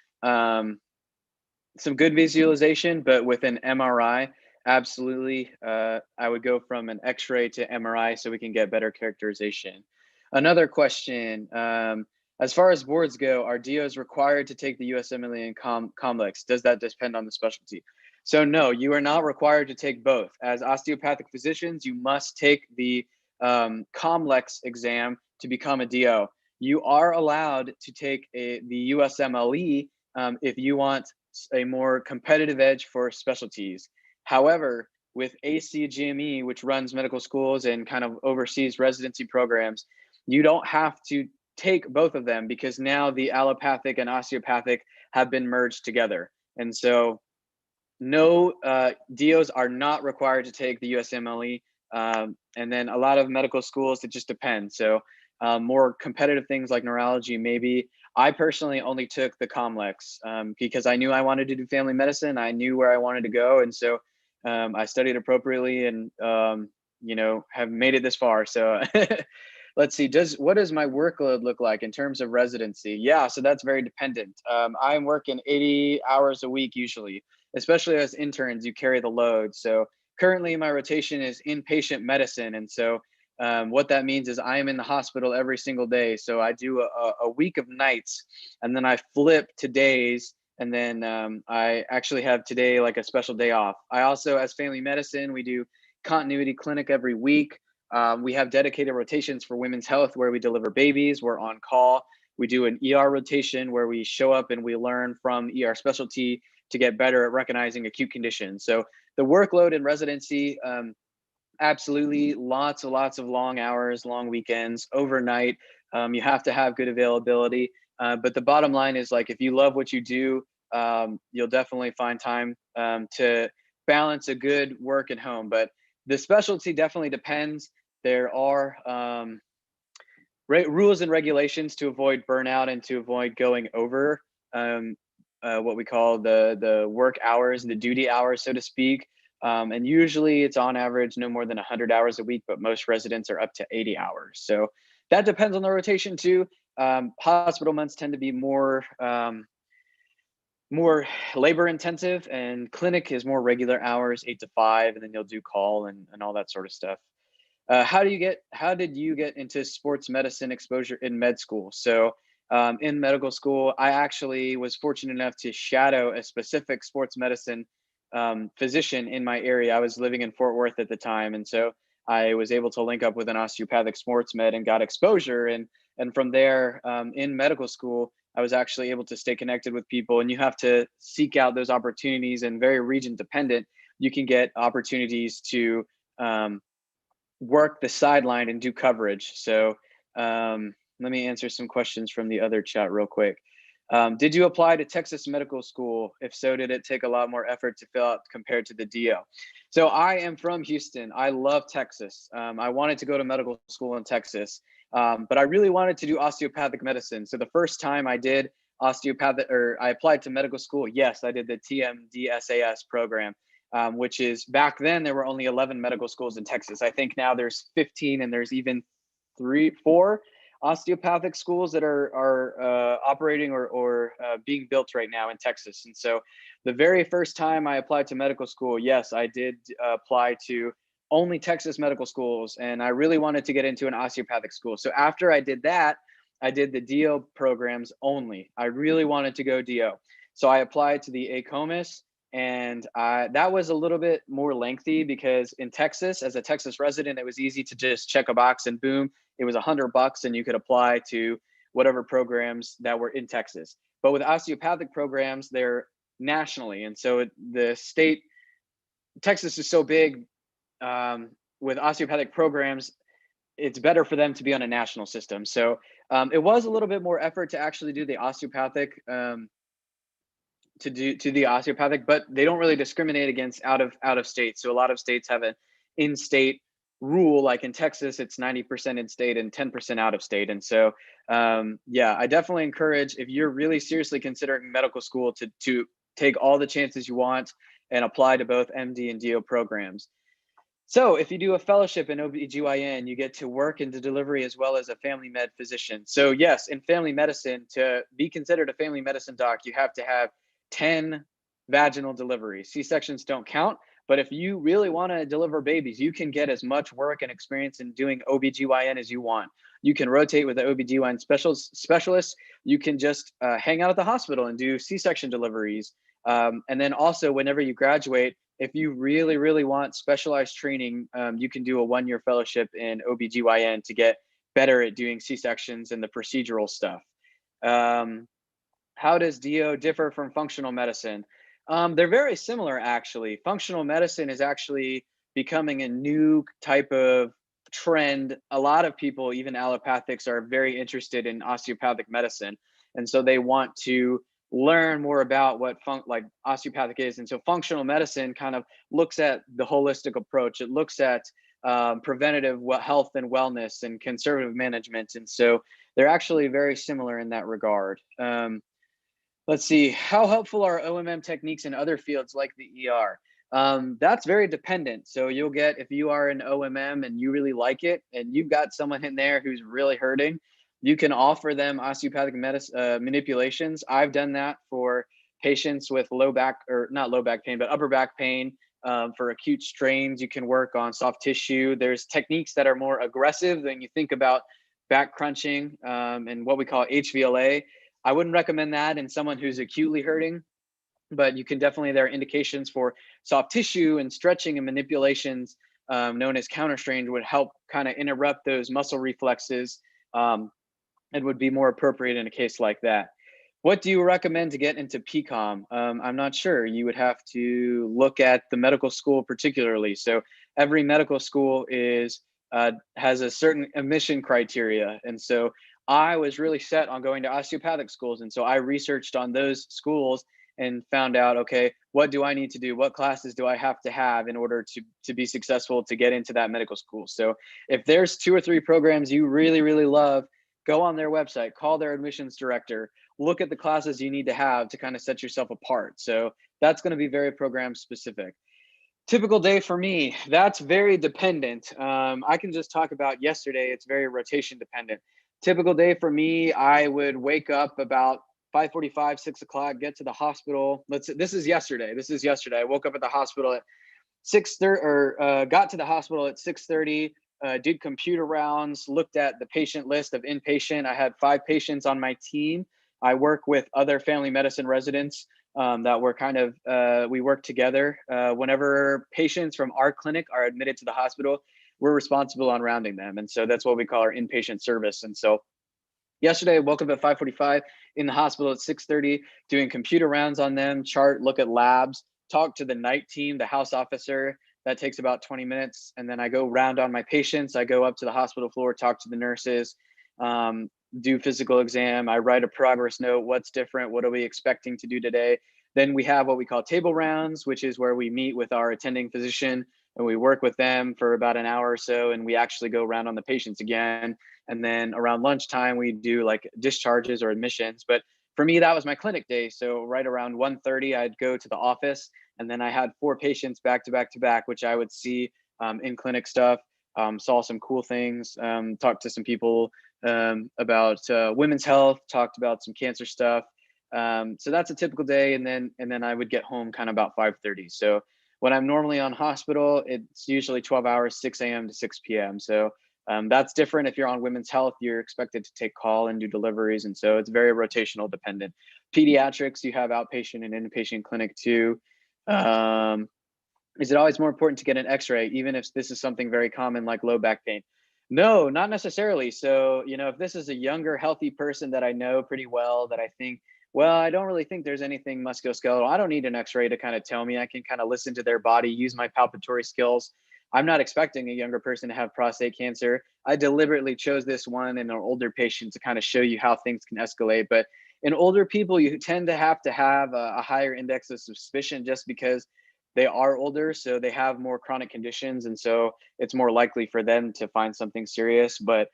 visualization, but with an MRI, absolutely, I would go from an X-ray to MRI so we can get better characterization. Another question, as far as boards go, are DOs required to take the USMLE and COMLEX? Does that depend on the specialty? So no, you are not required to take both. As osteopathic physicians, you must take the COMLEX exam to become a DO. You are allowed to take the USMLE if you want a more competitive edge for specialties. However, with ACGME, which runs medical schools and kind of oversees residency programs, you don't have to take both of them, because now the allopathic and osteopathic have been merged together. And so no, DOs are not required to take the USMLE. And then a lot of medical schools, it just depends. So More competitive things like neurology, maybe. I personally only took the ComLex because I knew I wanted to do family medicine. I knew where I wanted to go. And so I studied appropriately and, have made it this far. So let's see, what does my workload look like in terms of residency? Yeah, so that's very dependent. I'm working 80 hours a week usually, especially as interns, you carry the load. So currently my rotation is inpatient medicine. And so what that means is I am in the hospital every single day. So I do a week of nights and then I flip to days. And then I actually have today like a special day off. I also, as family medicine, we do continuity clinic every week. We have dedicated rotations for women's health where we deliver babies. We're on call. We do an ER rotation where we show up and we learn from ER specialty to get better at recognizing acute conditions. So the workload in residency, absolutely lots of long hours, long weekends, overnight. You have to have good availability. But the bottom line is like, if you love what you do, you'll definitely find time to balance a good work and home. But the specialty definitely depends. There are rules and regulations to avoid burnout and to avoid going over what we call the work hours, the duty hours, so to speak. And usually it's on average no more than 100 hours a week, but most residents are up to 80 hours. So that depends on the rotation too. Hospital months tend to be more labor intensive, and clinic is more regular hours, 8 to 5, and then you'll do call and all that sort of stuff. How did you get into sports medicine exposure in med school? So in medical school, I actually was fortunate enough to shadow a specific sports medicine physician in my area. I was living in Fort Worth at the time. And so I was able to link up with an osteopathic sports med and got exposure. And from there in medical school, I was actually able to stay connected with people, and you have to seek out those opportunities, and very region dependent. You can get opportunities to work the sideline and do coverage. So let me answer some questions from the other chat real quick. Did you apply to Texas Medical School? If so, did it take a lot more effort to fill out compared to the DO? So I am from Houston. I love Texas. I wanted to go to medical school in Texas, but I really wanted to do osteopathic medicine. So the first time I did I applied to medical school, yes, I did the TMDSAS program, which is, back then there were only 11 medical schools in Texas. I think now there's 15, and there's even 4 osteopathic schools that are operating or being built right now in Texas. And so the very first time I applied to medical school, yes, I did apply to only Texas medical schools, and I really wanted to get into an osteopathic school. So after I did that, I did the DO programs only. I really wanted to go DO. So I applied to the ACOMAS, and that was a little bit more lengthy because in Texas, as a Texas resident, it was easy to just check a box and boom, it was $100 and you could apply to whatever programs that were in Texas. But with osteopathic programs, they're nationally. And so the state, Texas is so big, with osteopathic programs, it's better for them to be on a national system. So it was a little bit more effort to actually do the osteopathic, to the osteopathic, but they don't really discriminate against out of state. So a lot of states have an in-state rule. Like in Texas, it's 90% in-state and 10% out of state. And so, yeah, I definitely encourage, if you're really seriously considering medical school, to take all the chances you want and apply to both MD and DO programs. So if you do a fellowship in OBGYN, you get to work in the delivery as well as a family med physician. So yes, in family medicine, to be considered a family medicine doc, you have to have 10 vaginal deliveries. C-sections don't count, but if you really want to deliver babies, you can get as much work and experience in doing OBGYN as you want. You can rotate with the OBGYN specialists. You can just hang out at the hospital and do C-section deliveries. And then also, whenever you graduate, if you really, really want specialized training, you can do a 1-year fellowship in OBGYN to get better at doing C-sections and the procedural stuff. How does DO differ from functional medicine? They're very similar, actually. Functional medicine is actually becoming a new type of trend. A lot of people, even allopathics, are very interested in osteopathic medicine. And so they want to learn more about what osteopathic is. And so functional medicine kind of looks at the holistic approach. It looks at preventative health and wellness and conservative management. And so they're actually very similar in that regard. Let's see, how helpful are OMM techniques in other fields like the ER? That's very dependent. So you'll get, if you are an OMM and you really like it, and you've got someone in there who's really hurting, you can offer them osteopathic manipulations. I've done that for patients with low back, or not low back pain, but upper back pain. For acute strains, you can work on soft tissue. There's techniques that are more aggressive than you think about back crunching and what we call HVLA. I wouldn't recommend that in someone who's acutely hurting, but you can definitely, there are indications for soft tissue and stretching and manipulations known as counter strain would help kind of interrupt those muscle reflexes and would be more appropriate in a case like that. What do you recommend to get into PCOM? I'm not sure. You would have to look at the medical school particularly. So every medical school has a certain admission criteria. And so I was really set on going to osteopathic schools. And so I researched on those schools and found out, okay, what do I need to do? What classes do I have to have in order to be successful to get into that medical school? So if there's 2 or 3 programs you really, really love, go on their website, call their admissions director, look at the classes you need to have to kind of set yourself apart. So that's going to be very program specific. Typical day for me, that's very dependent. I can just talk about yesterday. It's very rotation dependent. Typical day for me, I would wake up about 5:45, 6 o'clock, get to the hospital. This is yesterday. I woke up at the hospital at 6:30, or got to the hospital at 6:30, did computer rounds, looked at the patient list of inpatient. I had 5 patients on my team. I work with other family medicine residents that were we work together. Whenever patients from our clinic are admitted to the hospital, we're responsible on rounding them. And so that's what we call our inpatient service. And so yesterday I woke up at 5:45, in the hospital at 6:30, doing computer rounds on them, look at labs, talk to the night team, the house officer. That takes about 20 minutes. And then I go round on my patients. I go up to the hospital floor, talk to the nurses, do physical exam. I write a progress note. What's different? What are we expecting to do today? Then we have what we call table rounds, which is where we meet with our attending physician and we work with them for about an hour or so. And we actually go around on the patients again. And then around lunchtime, we do like discharges or admissions. But for me, that was my clinic day. So right around 1:30, I'd go to the office, and then I had 4 patients back to back to back, which I would see in clinic stuff. Saw some cool things, talked to some people about women's health, talked about some cancer stuff. So that's a typical day. And then I would get home kind of about 5:30. So when I'm normally on hospital, it's usually 12 hours, 6 a.m. to 6 p.m. So that's different. If you're on women's health, you're expected to take call and do deliveries. And so it's very rotational dependent. Pediatrics, you have outpatient and inpatient clinic too. Is it always more important to get an X-ray, even if this is something very common like low back pain? No, not necessarily. So, if this is a younger, healthy person that I know pretty well, that I think, well, I don't really think there's anything musculoskeletal, I don't need an X-ray to kind of tell me. I can kind of listen to their body, use my palpatory skills. I'm not expecting a younger person to have prostate cancer. I deliberately chose this one in an older patient to kind of show you how things can escalate. But in older people, you tend to have a higher index of suspicion just because they are older, so they have more chronic conditions. And so it's more likely for them to find something serious. But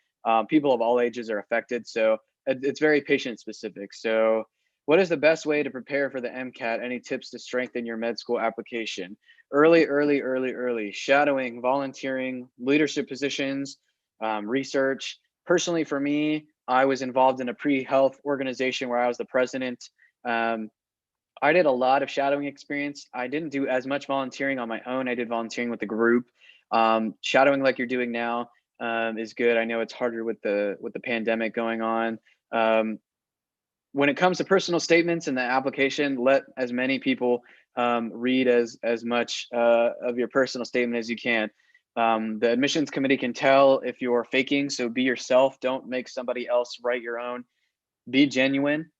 people of all ages are affected. So it's very patient specific. So what is the best way to prepare for the MCAT? Any tips to strengthen your med school application? Early. Shadowing, volunteering, leadership positions, research. Personally, for me, I was involved in a pre-health organization where I was the president. I did a lot of shadowing experience. I didn't do as much volunteering on my own. I did volunteering with the group. Shadowing like you're doing now is good. I know it's harder with the pandemic going on. When it comes to personal statements in the application, let as many people read as much of your personal statement as you can. The admissions committee can tell if you're faking, so be yourself. Don't make somebody else write your own. Be genuine.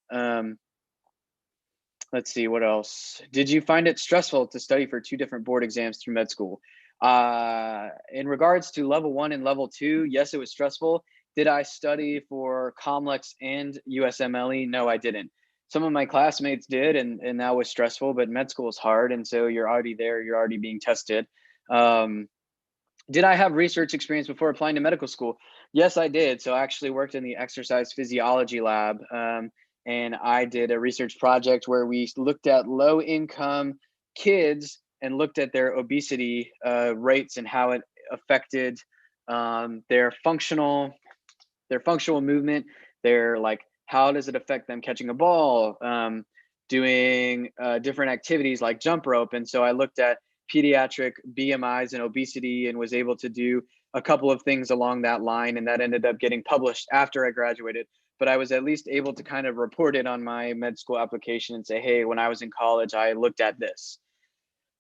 Let's see, what else? Did you find it stressful to study for 2 different board exams through med school? In regards to level 1 and level 2, yes, it was stressful. Did I study for COMLEX and USMLE? No, I didn't. Some of my classmates did, and that was stressful, but med school is hard. And so you're already there, you're already being tested. Did I have research experience before applying to medical school? Yes, I did. So I actually worked in the exercise physiology lab, and I did a research project where we looked at low income kids and looked at their obesity rates and how it affected their functional movement. Their, like, how does it affect them catching a ball, doing different activities like jump rope. And so I looked at pediatric BMIs and obesity and was able to do a couple of things along that line. And that ended up getting published after I graduated. But I was at least able to kind of report it on my med school application and say, hey, when I was in college, I looked at this.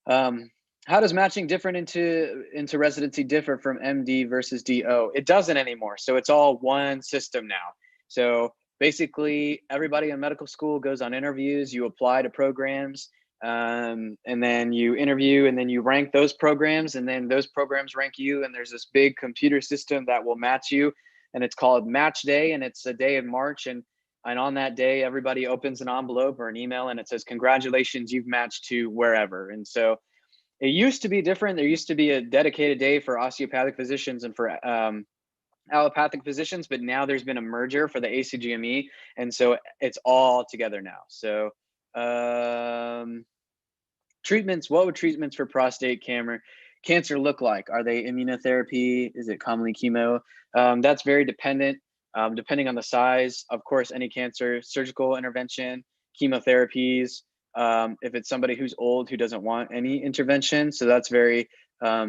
How does matching different into residency differ from MD versus DO? It doesn't anymore. So it's all one system now. So basically, everybody in medical school goes on interviews, you apply to programs, and then you interview, and then you rank those programs, and then those programs rank you. And there's this big computer system that will match you, and it's called Match Day, and it's a day in March. And on that day, everybody opens an envelope or an email, and it says, congratulations, you've matched to wherever. And so it used to be different. There used to be a dedicated day for osteopathic physicians and for allopathic physicians, but now there's been a merger for the ACGME, and so it's all together now. So treatments, what would treatments for prostate cancer look like? Are they immunotherapy? Is it commonly chemo? That's very dependent, depending on the size. Of course, any cancer, surgical intervention, chemotherapies. If it's somebody who's old who doesn't want any intervention, so that's very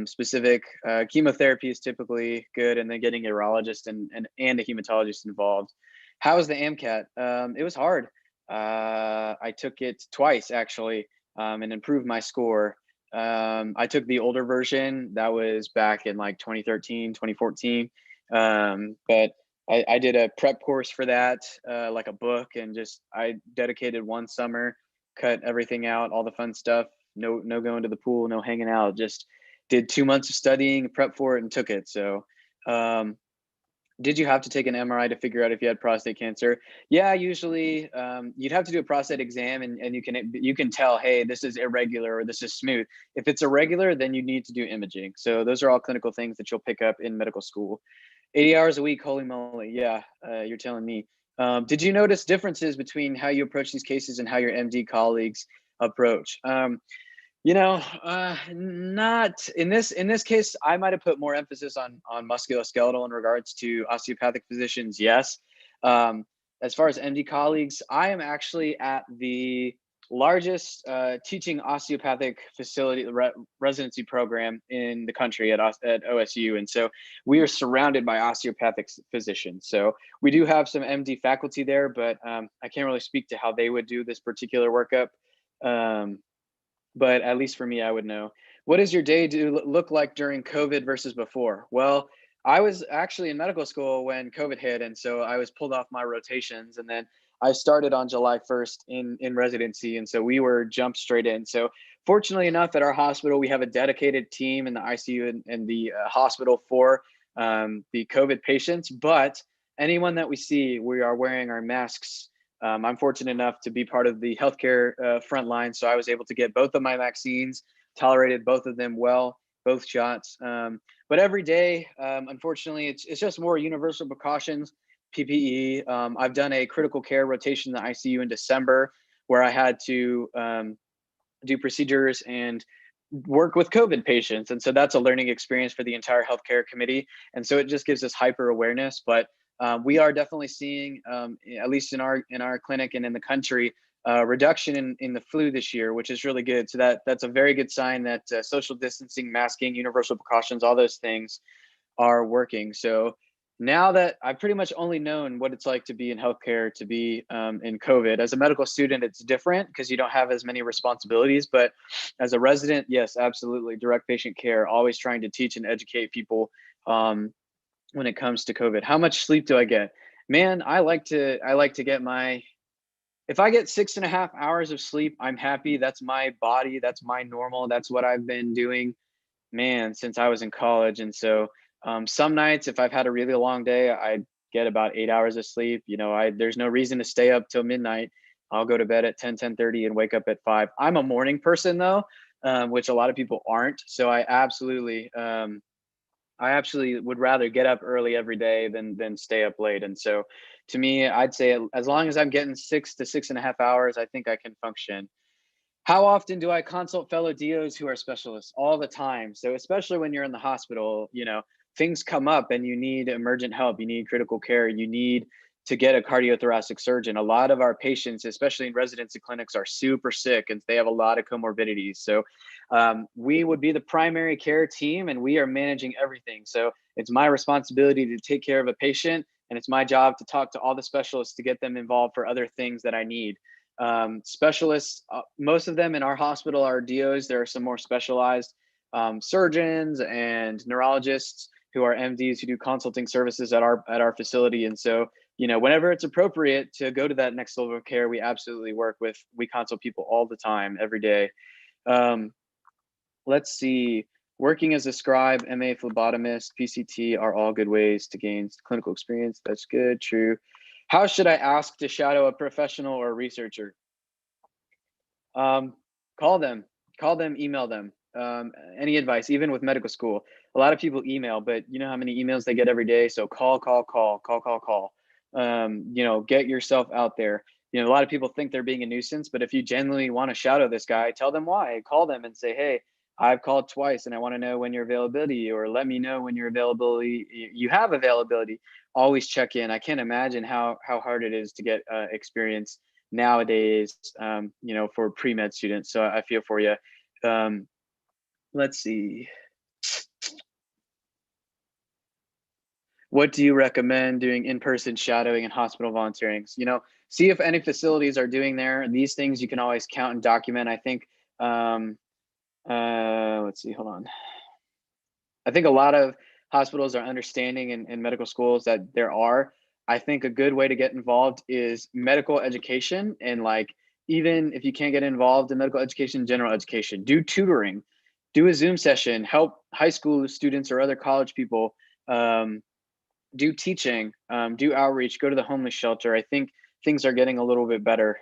specific. Chemotherapy is typically good, and then getting a urologist and a hematologist involved. How was the AMCAT? It was hard. I took it twice actually, and improved my score. I took the older version. That was back in like 2013, 2014. But I did a prep course for that, like a book, and just I dedicated one summer, cut everything out, all the fun stuff. No going to the pool, no hanging out. Just did 2 months of studying, prep for it, and took it. So, did you have to take an MRI to figure out if you had prostate cancer? Yeah, usually you'd have to do a prostate exam, and you can tell, hey, this is irregular or this is smooth. If it's irregular, then you need to do imaging. So those are all clinical things that you'll pick up in medical school. 80 hours a week, holy moly. Yeah, you're telling me. Did you notice differences between how you approach these cases and how your MD colleagues approach? Not in this case. I might have put more emphasis on musculoskeletal in regards to osteopathic physicians. Yes. As far as MD colleagues, I am actually at the largest teaching osteopathic facility residency program in the country at OSU, and so we are surrounded by osteopathic physicians. So we do have some MD faculty there, but I can't really speak to how they would do this particular workup. But at least for me, I would know. What does your day look like during COVID versus before? Well, I was actually in medical school when COVID hit, and so I was pulled off my rotations, and then I started on July 1st in residency, and so we were jumped straight in. So fortunately enough, at our hospital, we have a dedicated team in the ICU and the hospital for the COVID patients. But anyone that we see, we are wearing our masks. I'm fortunate enough to be part of the healthcare front line, so I was able to get both of my vaccines, tolerated both of them well, both shots. But every day, unfortunately, it's just more universal precautions, PPE. I've done a critical care rotation in the ICU in December, where I had to do procedures and work with COVID patients. And so that's a learning experience for the entire healthcare committee. And so it just gives us hyper awareness. But we are definitely seeing, at least in our clinic and in the country, reduction in the flu this year, which is really good. So that's a very good sign that social distancing, masking, universal precautions, all those things are working. So now that I've pretty much only known what it's like to be in healthcare, to be in COVID. As a medical student, it's different because you don't have as many responsibilities. But as a resident, yes, absolutely, direct patient care, always trying to teach and educate people when it comes to COVID. How much sleep do I get? Man, I like to get if I get 6.5 hours of sleep, I'm happy. That's my body. That's my normal. That's what I've been doing, man, since I was in college. And so some nights, if I've had a really long day, I get about 8 hours of sleep. There's no reason to stay up till midnight. I'll go to bed at 10:30 and wake up at 5. I'm a morning person though, which a lot of people aren't. So I absolutely I actually would rather get up early every day than stay up late. And so to me, I'd say as long as I'm getting 6 to 6.5 hours, I think I can function. How often do I consult fellow DOs who are specialists? All the time. So especially when you're in the hospital, things come up and you need emergent help, you need critical care, you need to get a cardiothoracic surgeon. A lot of our patients, especially in residency clinics, are super sick and they have a lot of comorbidities. So we would be the primary care team and we are managing everything. So it's my responsibility to take care of a patient, and it's my job to talk to all the specialists to get them involved for other things that I need. Specialists, most of them in our hospital are DOs. There are some more specialized surgeons and neurologists who are MDs who do consulting services at our facility. And so, whenever it's appropriate to go to that next level of care, we absolutely we consult people all the time, every day. Let's see. Working as a scribe, MA phlebotomist, PCT are all good ways to gain clinical experience. That's good, true. How should I ask to shadow a professional or a researcher? Call them, email them. Any advice, even with medical school. A lot of people email, but you know how many emails they get every day. So call. Get yourself out there. A lot of people think they're being a nuisance, but if you genuinely want to shadow this guy, tell them why. Call them and say, hey, I've called twice and I want to know when your availability, or let me know when your availability, you have availability. Always check in. I can't imagine how hard it is to get experience nowadays, for pre-med students. So I feel for you. Let's see. What do you recommend doing in-person shadowing and hospital volunteering? See if any facilities are doing these things. You can always count and document. I think, let's see, hold on. I think a lot of hospitals are understanding in medical schools that I think a good way to get involved is medical education. And even if you can't get involved in medical education, general education, do tutoring, do a Zoom session, help high school students or other college people, do teaching, do outreach, go to the homeless shelter. I think things are getting a little bit better.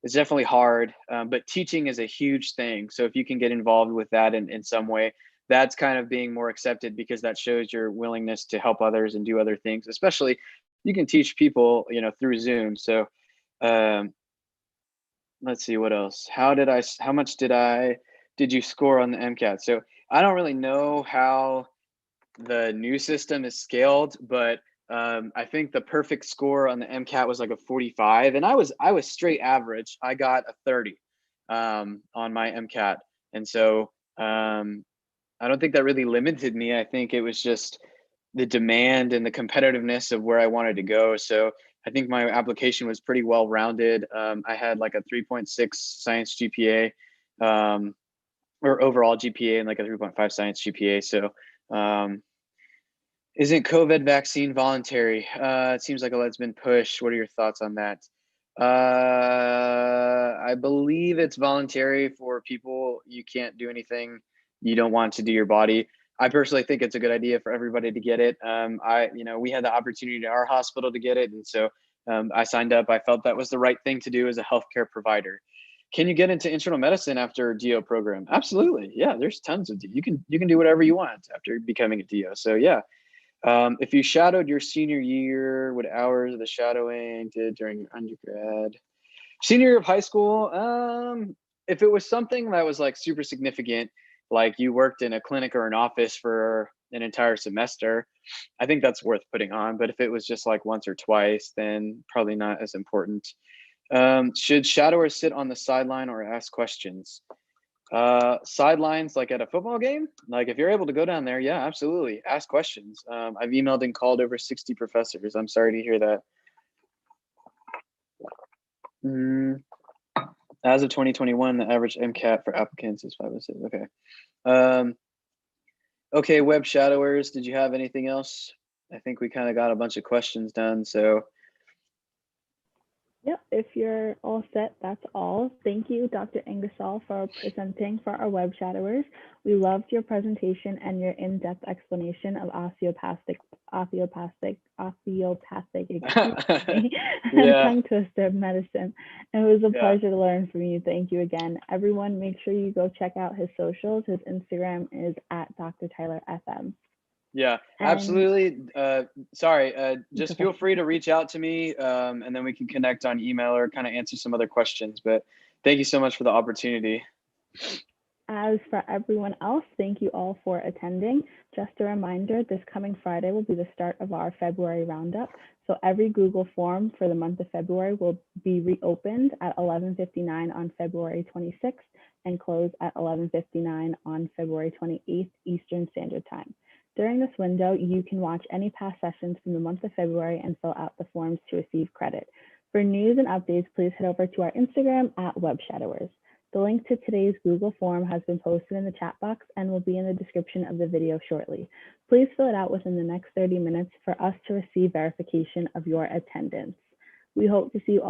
It's definitely hard, but teaching is a huge thing. So if you can get involved with that in some way, that's kind of being more accepted, because that shows your willingness to help others and do other things. Especially you can teach people, through Zoom. So let's see what else. How much did you score on the MCAT? So I don't really know how the new system is scaled, but I think the perfect score on the MCAT was like a 45, and I was straight average. I got a 30 on my MCAT, and so I don't think that really limited me. I think it was just the demand and the competitiveness of where I wanted to go. So I think my application was pretty well rounded. I had like a 3.6 science GPA, or overall GPA, and like a 3.5 science GPA. So isn't COVID vaccine voluntary? It seems like it's been pushed. What are your thoughts on that? I believe it's voluntary for people. You can't do anything you don't want to do your body. I personally think it's a good idea for everybody to get it. We had the opportunity at our hospital to get it, and so I signed up. I felt that was the right thing to do as a healthcare provider. Can you get into internal medicine after a DO program? Absolutely. Yeah, there's tons of you can do whatever you want after becoming a DO. So yeah. If you shadowed your senior year, what hours of the shadowing did during your undergrad? Senior year of high school, if it was something that was like super significant, like you worked in a clinic or an office for an entire semester, I think that's worth putting on. But if it was just like once or twice, then probably not as important. Should shadowers sit on the sideline or ask questions? Sidelines, like at a football game, like if you're able to go down there, yeah, absolutely, ask questions. I've emailed and called over 60 professors. I'm sorry to hear that. As of 2021, the average MCAT for applicants is 506. Okay. Okay, web shadowers, did you have anything else? I think we kind of got a bunch of questions done, so. Yep, if you're all set, that's all. Thank you, Dr. Ingersoll, for presenting for our web shadowers. We loved your presentation and your in-depth explanation of osteopathic tongue twister medicine. And it was a pleasure to learn from you. Thank you again. Everyone, make sure you go check out his socials. His Instagram is @Dr. Tyler FM. Yeah, And absolutely. Sorry, it's just okay. feel free to reach out to me, and then we can connect on email or kind of answer some other questions. But thank you so much for the opportunity. As for everyone else, thank you all for attending. Just a reminder, this coming Friday will be the start of our February roundup. So every Google form for the month of February will be reopened at 11:59 on February 26th and close at 11:59 on February 28th Eastern Standard Time. During this window, you can watch any past sessions from the month of February and fill out the forms to receive credit. For news and updates, please head over to our Instagram at WebShadowers. The link to today's Google form has been posted in the chat box and will be in the description of the video shortly. Please fill it out within the next 30 minutes for us to receive verification of your attendance. We hope to see you all